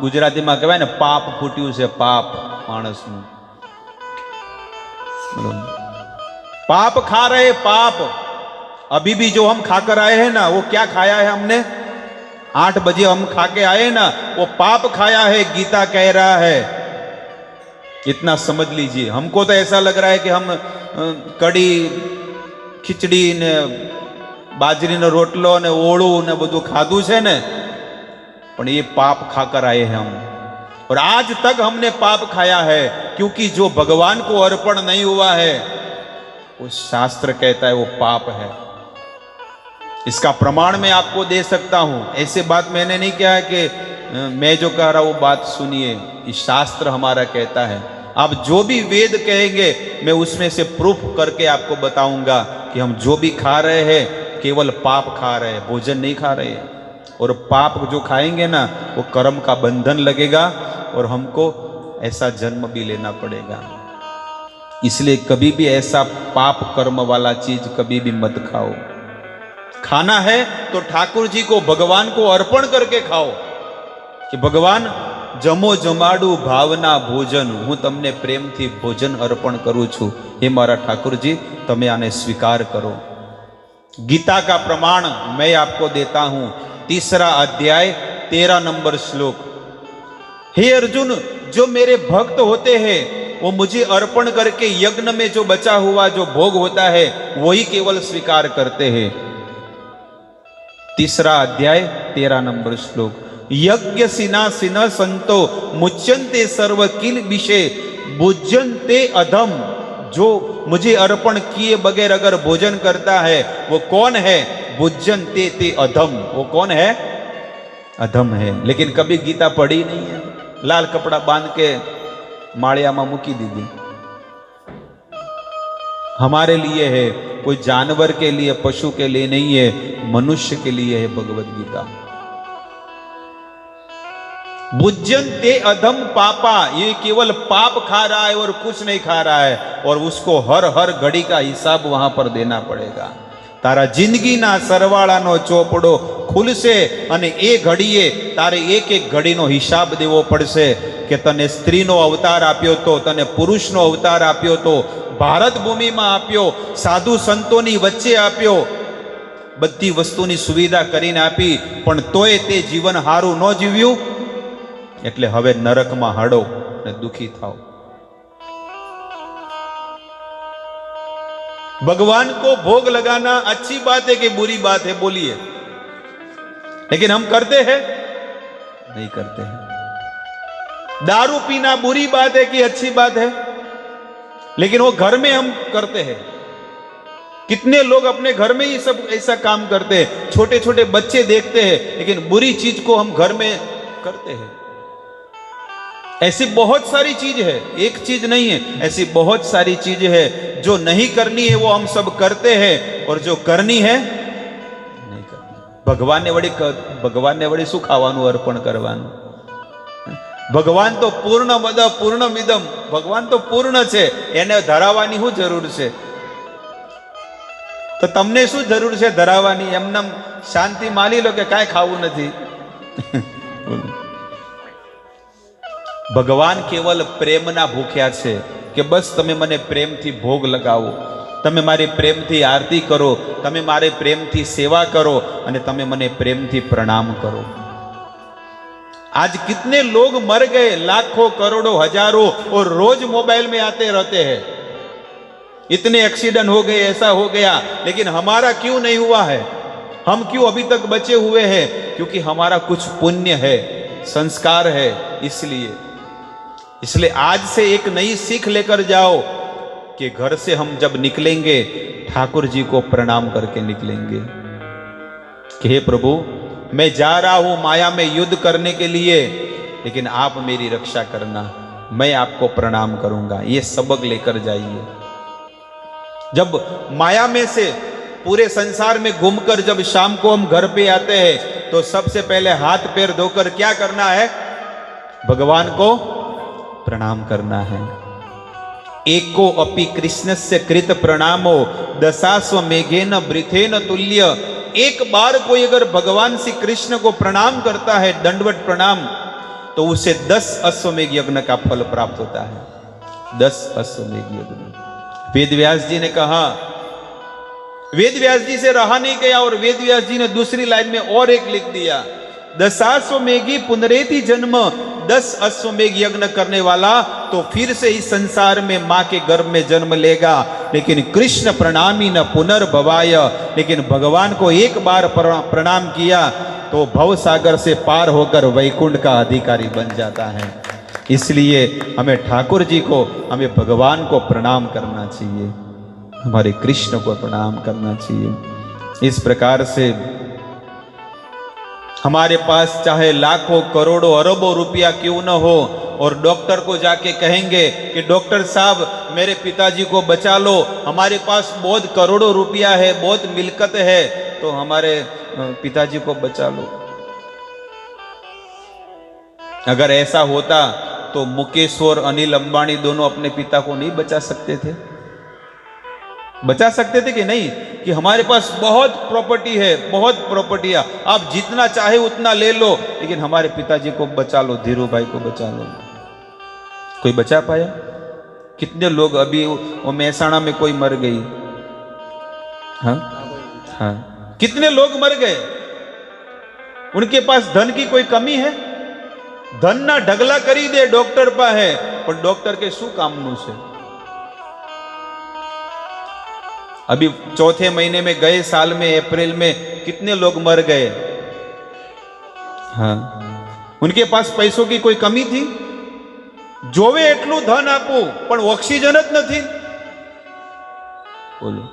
गुजराती में कहवाय ने पाप फूट्યું છે, पाप माणसનું पाप खा रहे, पाप। अभी भी जो हम खाकर आए हैं ना, वो क्या खाया है हमने? 8 बजे हम खा के आए ना, वो पाप खाया है, गीता कह रहा है। इतना समझ लीजिए। हमको तो ऐसा लग रहा है कि हम कड़ी खिचड़ी ने बाजरी ने रोटलो ने ओळू ने બધું ખાધું છે ને, પણ ये पाप खाकर आए हैं हम। और आज तक हमने पाप खाया है, क्योंकि जो भगवान को अर्पण नहीं हुआ है वो शास्त्र कहता है वो पाप है। इसका प्रमाण मैं आपको दे सकता हूं। ऐसे बात मैंने नहीं कहा है कि मैं जो कह रहा हूं वो बात सुनिए, ये शास्त्र हमारा कहता है। आप जो भी वेद कहेंगे मैं उसमें से प्रूफ करके आपको बताऊंगा कि हम जो भी खा रहे हैं केवल पाप खा रहे हैं, भोजन नहीं खा रहे हैं। और पाप जो खाएंगे ना, वो कर्म का बंधन लगेगा और हमको ऐसा जन्म भी लेना पड़ेगा। इसलिए कभी भी ऐसा पाप कर्म वाला चीज कभी भी मत खाओ। खाना है तो ठाकुर जी को, भगवान को अर्पण करके खाओ कि भगवान जमो जमाडू भावना भोजन, हूँ तमने प्रेम थी भोजन अर्पण करूँ छू, हे मारा ठाकुर जी तमे आने स्वीकार करो। गीता का प्रमाण मैं आपको देता हूं, 3रा अध्याय 13 नंबर श्लोक। हे अर्जुन, जो मेरे भक्त होते हैं वो मुझे अर्पण करके यज्ञ में जो बचा हुआ जो भोग होता है वही केवल स्वीकार करते हैं। 3रा अध्याय 13 नंबर श्लोक। यज्ञ सिना सिना संतो मुच्यन्ते सर्व किल विषय भुज्यन्ते अधम। जो मुझे अर्पण किए बगैर अगर भोजन करता है वो कौन है? भुज्यन्ते ते अधम। वो कौन है? अधम है। लेकिन कभी गीता पढ़ी नहीं है, लाल कपड़ा बांध के माड़िया में मुकी दीदी। हमारे लिए है, कोई जानवर के लिए, पशु के लिए नहीं है, मनुष्य के लिए है भगवत गीता। भुज्यन्ते अधम पापा, ये केवल पाप खा रहा है और कुछ नहीं खा रहा है, और उसको हर हर घड़ी का हिसाब वहां पर देना पड़ेगा। तारा जिंदगी ना सरवाड़ा नो चोपड़ो खुलसे अने ए घड़ीए तारे एक एक घड़ी नो हिसाब देवो पड़से कि तने स्त्री नो अवतार आप्यो तो, तने पुरुष नो अवतार आप्यो तो, भारत भूमि में आप्यो, साधु संतोनी वच्चे आप्यो, बधी वस्तुनी सुविधा करीने आपी, पण तोय ते जीवन हारू न जीव्યું, એટલે હવે નરકમાં હડો ને દુખી થાઓ। भगवान को भोग लगाना अच्छी बात है कि बुरी बात है? बोलिए। लेकिन हम करते हैं? नहीं करते हैं। दारू पीना बुरी बात है कि अच्छी बात है? लेकिन वो घर में हम करते हैं। कितने लोग अपने घर में ही सब ऐसा काम करते हैं। छोटे छोटे बच्चे देखते हैं, लेकिन बुरी चीज को हम घर में करते हैं। ऐसी बहुत सारी चीज है, एक चीज नहीं है, ऐसी बहुत सारी चीज है जो नहीं करनी है वो हम सब करते हैं, और जो करनी है ભગવાનને વળી શું ખાવાનું અર્પણ કરવાનું? ભગવાન તો પૂર્ણ મદ પૂર્ણ મિદમ, ભગવાન તો પૂર્ણ છે, એને ધરાવવાની શું જરૂર છે? તો તમને શું જરૂર છે ધરાવવાની? એમને શાંતિ માની લો કે કાંઈ ખાવું નથી. ભગવાન કેવલ પ્રેમના ભૂખ્યા છે કે બસ તમે મને પ્રેમથી ભોગ લગાવો, તમે મારી પ્રેમથી આરતી કરો, તમે મારી પ્રેમથી સેવા કરો અને તમે મને प्रेमથી प्रणाम करो. आज कितने लोग मर गए, लाखों करोड़ों हजारों, और रोज मोबाइल में आते रहते हैं, इतने एक्सीडेंट हो गए, ऐसा हो गया, लेकिन हमारा क्यों नहीं हुआ है? हम क्यों अभी तक बचे हुए हैं? क्योंकि हमारा कुछ पुण्य है, संस्कार है. इसलिए आज से एक नई सीख लेकर जाओ कि घर से हम जब निकलेंगे ठाकुर जी को प्रणाम करके निकलेंगे कि हे प्रभु, मैं जा रहा हूं माया में युद्ध करने के लिए, लेकिन आप मेरी रक्षा करना, मैं आपको प्रणाम करूंगा. ये सबक लेकर जाइए. जब माया में से पूरे संसार में घूमकर जब शाम को हम घर पे आते हैं तो सबसे पहले हाथ पैर धोकर क्या करना है? भगवान को प्रणाम करना है. एको अपि कृष्णस्य कृत प्रणामो दशाश्वमेघेन वृथेन तुल्य. एक बार कोई अगर भगवान श्री कृष्ण को प्रणाम करता है, दंडवत प्रणाम, तो उसे 10 अश्वमेघ यज्ञ का फल प्राप्त होता है. 10 अश्वमेघ यज्ञ. वेद व्यास जी ने कहा, वेद व्यास जी से रहा नहीं गया और वेद व्यास जी ने दूसरी लाइन में और एक लिख दिया, 10 अश्वमेघी पुनरेति जन्म. 10 अश्वमेघ यज्ञ करने वाला तो फिर से इस संसार में मां के गर्भ में जन्म लेगा, लेकिन कृष्ण प्रणामी न पुनर्भवाय. लेकिन भगवान को एक बार प्रणाम किया तो भव सागर से पार होकर वैकुंठ का अधिकारी बन जाता है. इसलिए हमें ठाकुर जी को, हमें भगवान को प्रणाम करना चाहिए, हमारे कृष्ण को प्रणाम करना चाहिए. इस प्रकार से हमारे पास चाहे लाखों करोड़ों अरबों रुपया क्यों न हो, और डॉक्टर को जाके कहेंगे कि डॉक्टर साहब मेरे पिताजी को बचा लो, हमारे पास बहुत करोड़ों रुपया है, बहुत मिलकत है, तो हमारे पिताजी को बचा लो. अगर ऐसा होता तो मुकेश और अनिल अंबानी दोनों अपने पिता को नहीं बचा सकते थे? बचा सकते थे कि नहीं? कि हमारे पास बहुत प्रॉपर्टी है, बहुत प्रॉपर्टी है, आप जितना चाहे उतना ले लो, लेकिन हमारे पिताजी को बचा लो, धीरू भाई को बचा लो. कोई बचा पाया? कितने लोग अभी वो मेहसाणा में कोई मर गई, हाँ हाँ, कितने लोग मर गए. उनके पास धन की कोई कमी है? धन ना ढगला करी दे डॉक्टर पा है, पर डॉक्टर के शू कामनु से? अभी चौथे महीने में गए साल में अप्रैल में कितने लोग मर गए. हाँ, उनके पास पैसों की कोई कमी थी? जोवे एटलू धन आपू पण ऑक्सीजन ज नहीं. बोलो.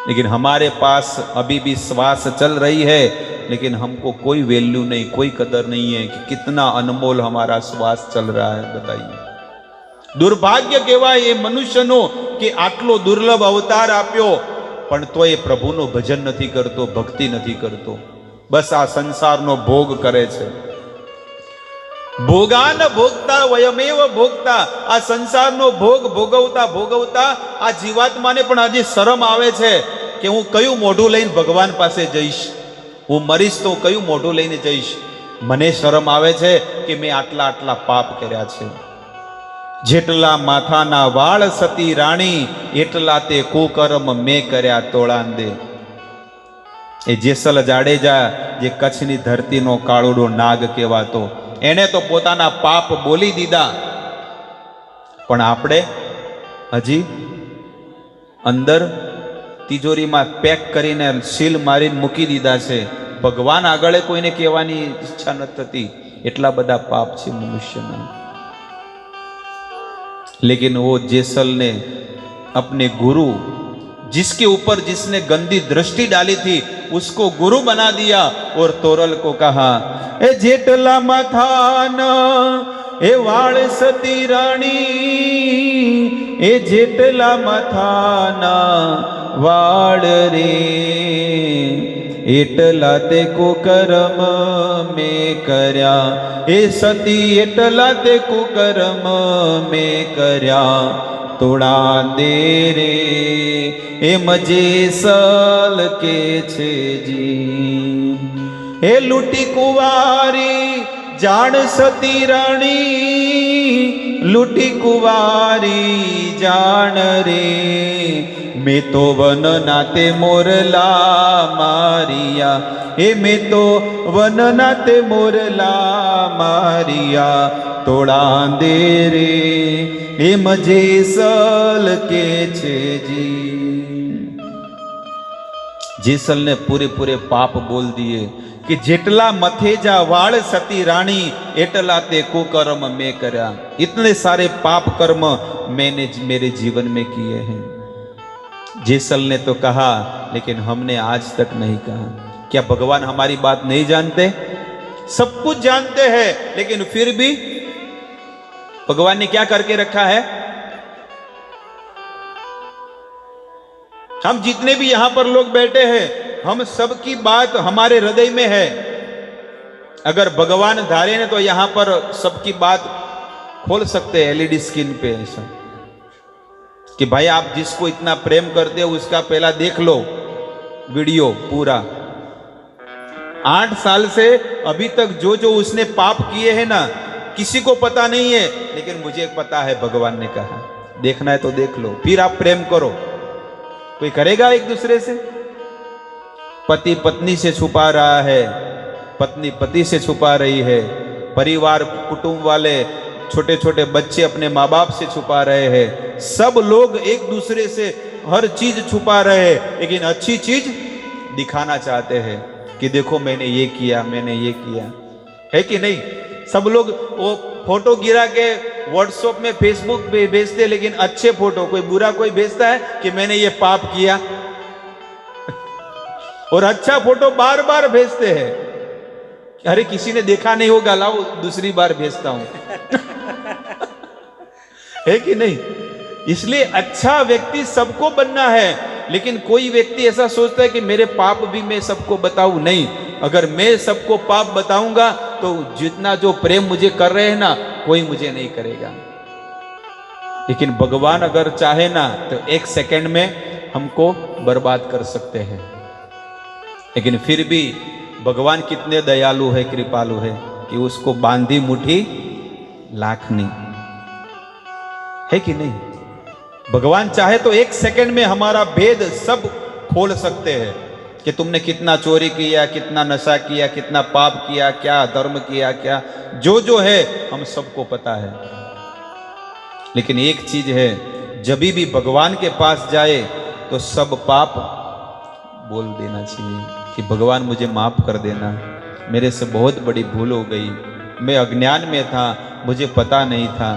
लेकिन हमारे पास अभी भी श्वास चल रही है, लेकिन हमको कोई वैल्यू नहीं, कोई कदर नहीं है कि कितना अनमोल हमारा श्वास चल रहा है. बताइए. दुर्भाग्य कहेवाय ए मनुष्यनो कि आटलो दुर्लभ अवतार आप्यो पण तोय प्रभुनो भजन नहीं करतो, भक्ति नहीं करतो, बस आ संसारनो भोग करे छे. भोगान भोगता वयमेव भोगता. आ संसारनो भोग भोगवता भोगवता आ जीवात्माने पण हजी शरम आवे छे कि हूँ कयुं मोढुं लईने भगवान पासे जईश, हूँ मरीश तो कयुं मोढुं लईने जईश. मने शरम आवे छे कि मैं आटला आटला पाप कर्या छे. जेटला माथाना वाळ सती राणी, एटला ते कुकर्म मैं कर्या तोळांदे. ए जेसल जाडेजा जे कच्छनी धरतीनो काळुडो नाग कहेवातो, एने तो पोताना पाप बोली दीधा, पण आपणे हजी अंदर तिजोरी में पेक करीने सील मारीने मूकी दीधा छे. भगवान आगळे कोईने कहेवानी इच्छा न थती, एटला बधा पाप छे मनुष्यना. लेकिन वो जेसल ने अपने गुरु, जिसके ऊपर जिसने गंदी दृष्टि डाली थी, उसको गुरु बना दिया और तोरल को कहा, ए जेटला माथान ए वाळ सती राणी, ए जेटला माथाना वाळ रे, एटला ते कुकर्म में कर्या, ए सती एटला ते कुकर्म में कर्या, तोड़ा दे रे ए मजे सल के छे जी। ए लूटी कुवारी जान सती राणी, लूटी कुवारी जान रे, मैं तो वन नाते मोरला मारिया, ए मैं तो वन नाते मोरला मारिया, तोड़ा दे रे ए मजे सल के छे जी। जेसल ने पूरे पूरे पाप बोल दिए कि जेटला मथेजा वाल सती रानी, एटला ते कुकर्म में कर्या। इतने सारे पाप कर्म मैंने मेरे जीवन में किए हैं। जेसल ने तो कहा, लेकिन हमने आज तक नहीं कहा। क्या भगवान हमारी बात नहीं जानते? सब कुछ जानते हैं, लेकिन फिर भी भगवान ने क्या करके रखा है? हम जितने भी यहां पर लोग बैठे हैं, हम सबकी बात हमारे हृदय में है। अगर भगवान धारे ने तो यहां पर सबकी बात खोल सकते हैं एलईडी स्क्रीन पे, ऐसा कि भाई आप जिसको इतना प्रेम करते हो उसका पहला देख लो वीडियो पूरा। 8 साल से अभी तक जो जो उसने पाप किए हैं ना, किसी को पता नहीं है, लेकिन मुझे पता है। भगवान ने कहा देखना है तो देख लो, फिर आप प्रेम करो। कोई करेगा एक दूसरे से? पति पत्नी से छुपा रहा है, पत्नी पति से छुपा रही है, परिवार कुटुंब वाले छोटे छोटे बच्चे अपने माँ बाप से छुपा रहे हैं। सब लोग एक दूसरे से हर चीज छुपा रहे हैं, लेकिन अच्छी चीज दिखाना चाहते हैं कि देखो मैंने ये किया, मैंने ये किया, है कि नहीं? सब लोग वो फोटो गिरा के व्हाट्सएप में फेसबुक पे भेजते, लेकिन अच्छे फोटो, कोई बुरा कोई भेजता है कि मैंने ये पाप किया और अच्छा फोटो बार बार भेजते हैं। अरे किसी ने देखा नहीं होगा, लाओ दूसरी बार भेजता हूं है कि नहीं? इसलिए अच्छा व्यक्ति सबको बनना है, लेकिन कोई व्यक्ति ऐसा सोचता है कि मेरे पाप भी मैं सबको बताऊं। नहीं, अगर मैं सबको पाप बताऊंगा तो जितना जो प्रेम मुझे कर रहे हैं ना, कोई मुझे नहीं करेगा। लेकिन भगवान अगर चाहे ना तो 1 सेकंड में हमको बर्बाद कर सकते हैं। लेकिन फिर भी भगवान कितने दयालु है, कृपालु है कि उसको बांधी मुट्ठी लाखनी, है कि नहीं? भगवान चाहे तो 1 सेकंड में हमारा भेद सब खोल सकते हैं कि तुमने कितना चोरी किया, कितना नशा किया, कितना पाप किया, क्या धर्म किया, क्या जो जो है हम सबको पता है। लेकिन एक चीज है, जब भी भगवान के पास जाए तो सब पाप बोल देना चाहिए कि भगवान मुझे माफ कर देना, मेरे से बहुत बड़ी भूल हो गई, मैं अज्ञान में था, मुझे पता नहीं था।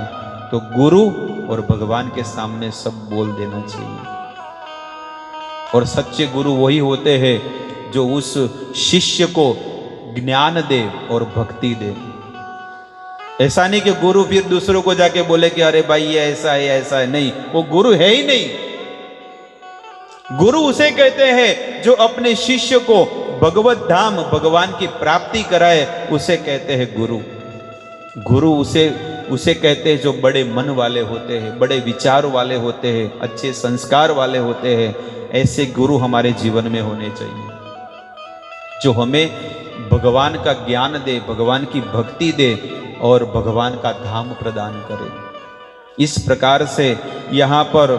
तो गुरु और भगवान के सामने सब बोल देना चाहिए। और सच्चे गुरु वही होते हैं जो उस शिष्य को ज्ञान दे और भक्ति दे। ऐसा नहीं कि गुरु फिर दूसरों को जाके बोले कि अरे भाई ये ऐसा है, ऐसा है। नहीं, वो गुरु है ही नहीं। गुरु उसे कहते हैं जो अपने शिष्य को भगवत धाम, भगवान की प्राप्ति कराए, उसे कहते हैं गुरु। गुरु उसे कहते हैं जो बड़े मन वाले होते हैं, बड़े विचार वाले होते हैं, अच्छे संस्कार वाले होते हैं। ऐसे गुरु हमारे जीवन में होने चाहिए जो हमें भगवान का ज्ञान दे, भगवान की भक्ति दे और भगवान का धाम प्रदान करे। इस प्रकार से यहाँ पर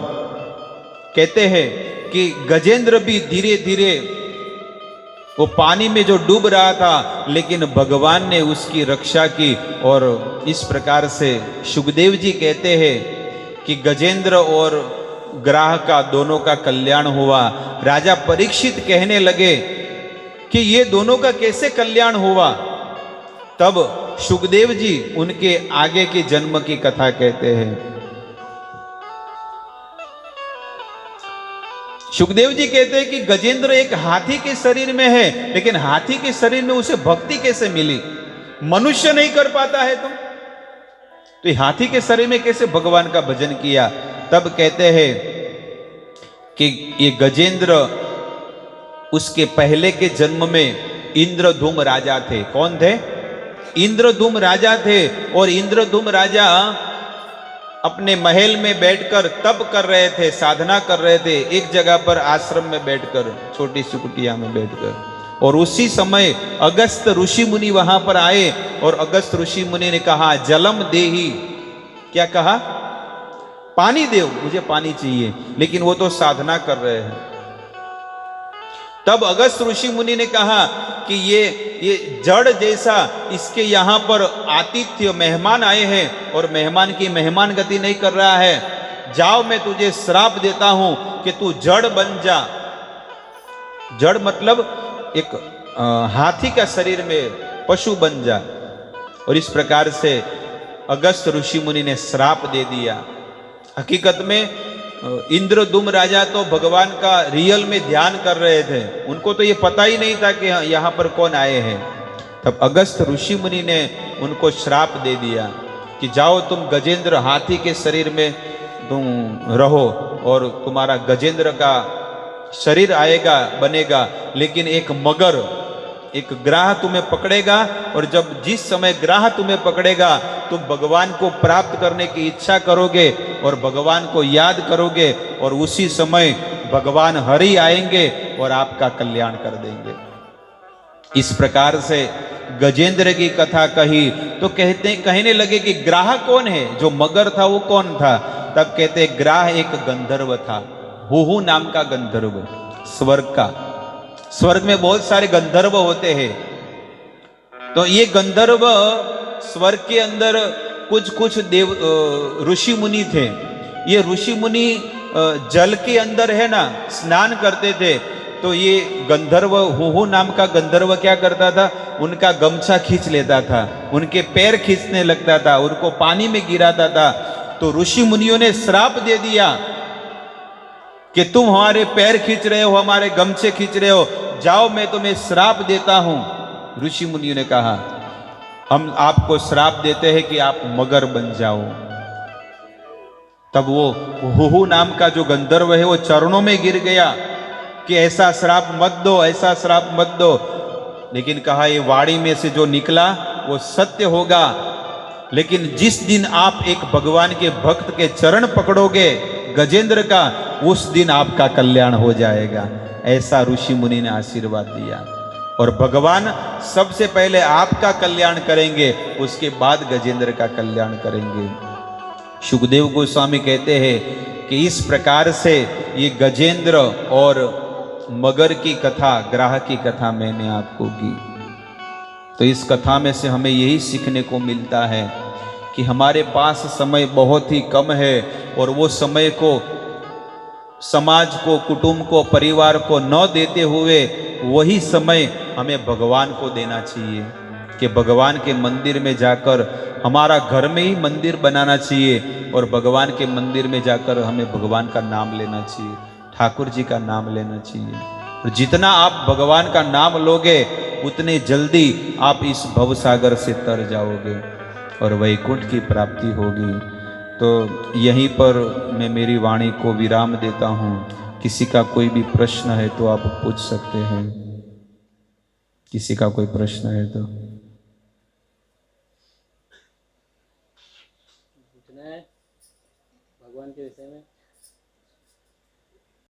कहते हैं कि गजेंद्र भी धीरे धीरे वो पानी में जो डूब रहा था, लेकिन भगवान ने उसकी रक्षा की। और इस प्रकार से सुखदेव जी कहते हैं कि गजेंद्र और ग्राह का दोनों का कल्याण हुआ। राजा परीक्षित कहने लगे कि ये दोनों का कैसे कल्याण हुआ? तब सुखदेव जी उनके आगे के जन्म की कथा कहते हैं। सुखदेव जी कहते हैं कि गजेंद्र एक हाथी के शरीर में है, लेकिन हाथी के शरीर में उसे भक्ति कैसे मिली? मनुष्य नहीं कर पाता है तो ये हाथी के शरीर में कैसे भगवान का भजन किया? तब कहते हैं कि ये गजेंद्र उसके पहले के जन्म में इंद्रधूम राजा थे। कौन थे? इंद्रधूम राजा थे। और इंद्रधूम राजा अपने महल में बैठकर तप कर रहे थे, साधना कर रहे थे, एक जगह पर आश्रम में बैठकर, छोटी सी कुटिया में बैठकर। और उसी समय अगस्त ऋषि मुनि वहां पर आए और अगस्त ऋषि मुनि ने कहा जलम देहि। क्या कहा? पानी दो, मुझे पानी चाहिए। लेकिन वो तो साधना कर रहे हैं। तब अगस्त ऋषि मुनि ने कहा कि ये जड़ जैसा, इसके यहां पर आतिथ्य मेहमान आए हैं और मेहमान की मेहमान गति नहीं कर रहा है। जाओ, मैं तुझे श्राप देता हूं कि तू जड़ बन जा। जड़ मतलब एक हाथी का शरीर में पशु बन जा। और इस प्रकार से अगस्त ऋषि मुनि ने श्राप दे दिया। हकीकत में इंद्रदुम राजा तो भगवान का रियल में ध्यान कर रहे थे, उनको तो ये पता ही नहीं था कि यहाँ पर कौन आए हैं। तब अगस्त ऋषि मुनि ने उनको श्राप दे दिया कि जाओ, तुम गजेंद्र हाथी के शरीर में तुम रहो और तुम्हारा गजेंद्र का शरीर आएगा, बनेगा। लेकिन एक मगर, एक ग्राह तुम्हें पकड़ेगा और जब जिस समय ग्राह तुम्हें पकड़ेगा तुम भगवान को प्राप्त करने की इच्छा करोगे और भगवान को याद करोगे और उसी समय भगवान हरि आएंगे और आपका कल्याण कर देंगे। इस प्रकार से गजेंद्र की कथा कही तो कहने लगे कि ग्राह कौन है? जो मगर था वो कौन था? तब कहते ग्राह एक गंधर्व था, हुहू नाम का गंधर्व, स्वर्ग का। स्वर्ग में बहुत सारे गंधर्व होते हैं। तो ये गंधर्व स्वर्ग के अंदर कुछ देव ऋषि मुनि थे। ये ऋषि मुनि जल के अंदर है ना स्नान करते थे। तो ये गंधर्व, हुहू नाम का गंधर्व क्या करता था? उनका गमछा खींच लेता था, उनके पैर खींचने लगता था, उनको पानी में गिराता था। तो ऋषि मुनियों ने श्राप दे दिया कि तुम हमारे पैर खींच रहे हो, हमारे गमछे खींच रहे हो, जाओ मैं तुम्हें श्राप देता हूं। ऋषि मुनियों ने कहा हम आपको श्राप देते हैं कि आप मगर बन जाओ। तब वो हुहू नाम का जो गंधर्व है वो चरणों में गिर गया कि ऐसा श्राप मत दो, ऐसा श्राप मत दो। लेकिन कहा ये वाणी में से जो निकला वो सत्य होगा। लेकिन जिस दिन आप एक भगवान के भक्त के चरण पकड़ोगे गजेंद्र का, उस दिन आपका कल्याण हो जाएगा। ऐसा ऋषि मुनि ने आशीर्वाद दिया। और भगवान सबसे पहले आपका कल्याण करेंगे, उसके बाद गजेंद्र का कल्याण करेंगे। सुखदेव गोस्वामी कहते हैं कि इस प्रकार से ये गजेंद्र और मगर की कथा, ग्राह की कथा मैंने आपको की। तो इस कथा में से हमें यही सीखने को मिलता है कि हमारे पास समय बहुत ही कम है और वो समय को समाज को, कुटुंब को, परिवार को न देते हुए वही समय हमें भगवान को देना चाहिए। कि भगवान के मंदिर में जाकर, हमारा घर में ही मंदिर बनाना चाहिए और भगवान के मंदिर में जाकर हमें भगवान का नाम लेना चाहिए, ठाकुर जी का नाम लेना चाहिए। और जितना आप भगवान का नाम लोगे उतने जल्दी आप इस भवसागर से तर जाओगे और वैकुंठ की प्राप्ति होगी। तो यहीं पर मैं मेरी वाणी को विराम देता हूँ। किसी का कोई भी प्रश्न है तो आप पूछ सकते हैं। किसी का कोई प्रश्न है तो पूछना है भगवान के विषय में।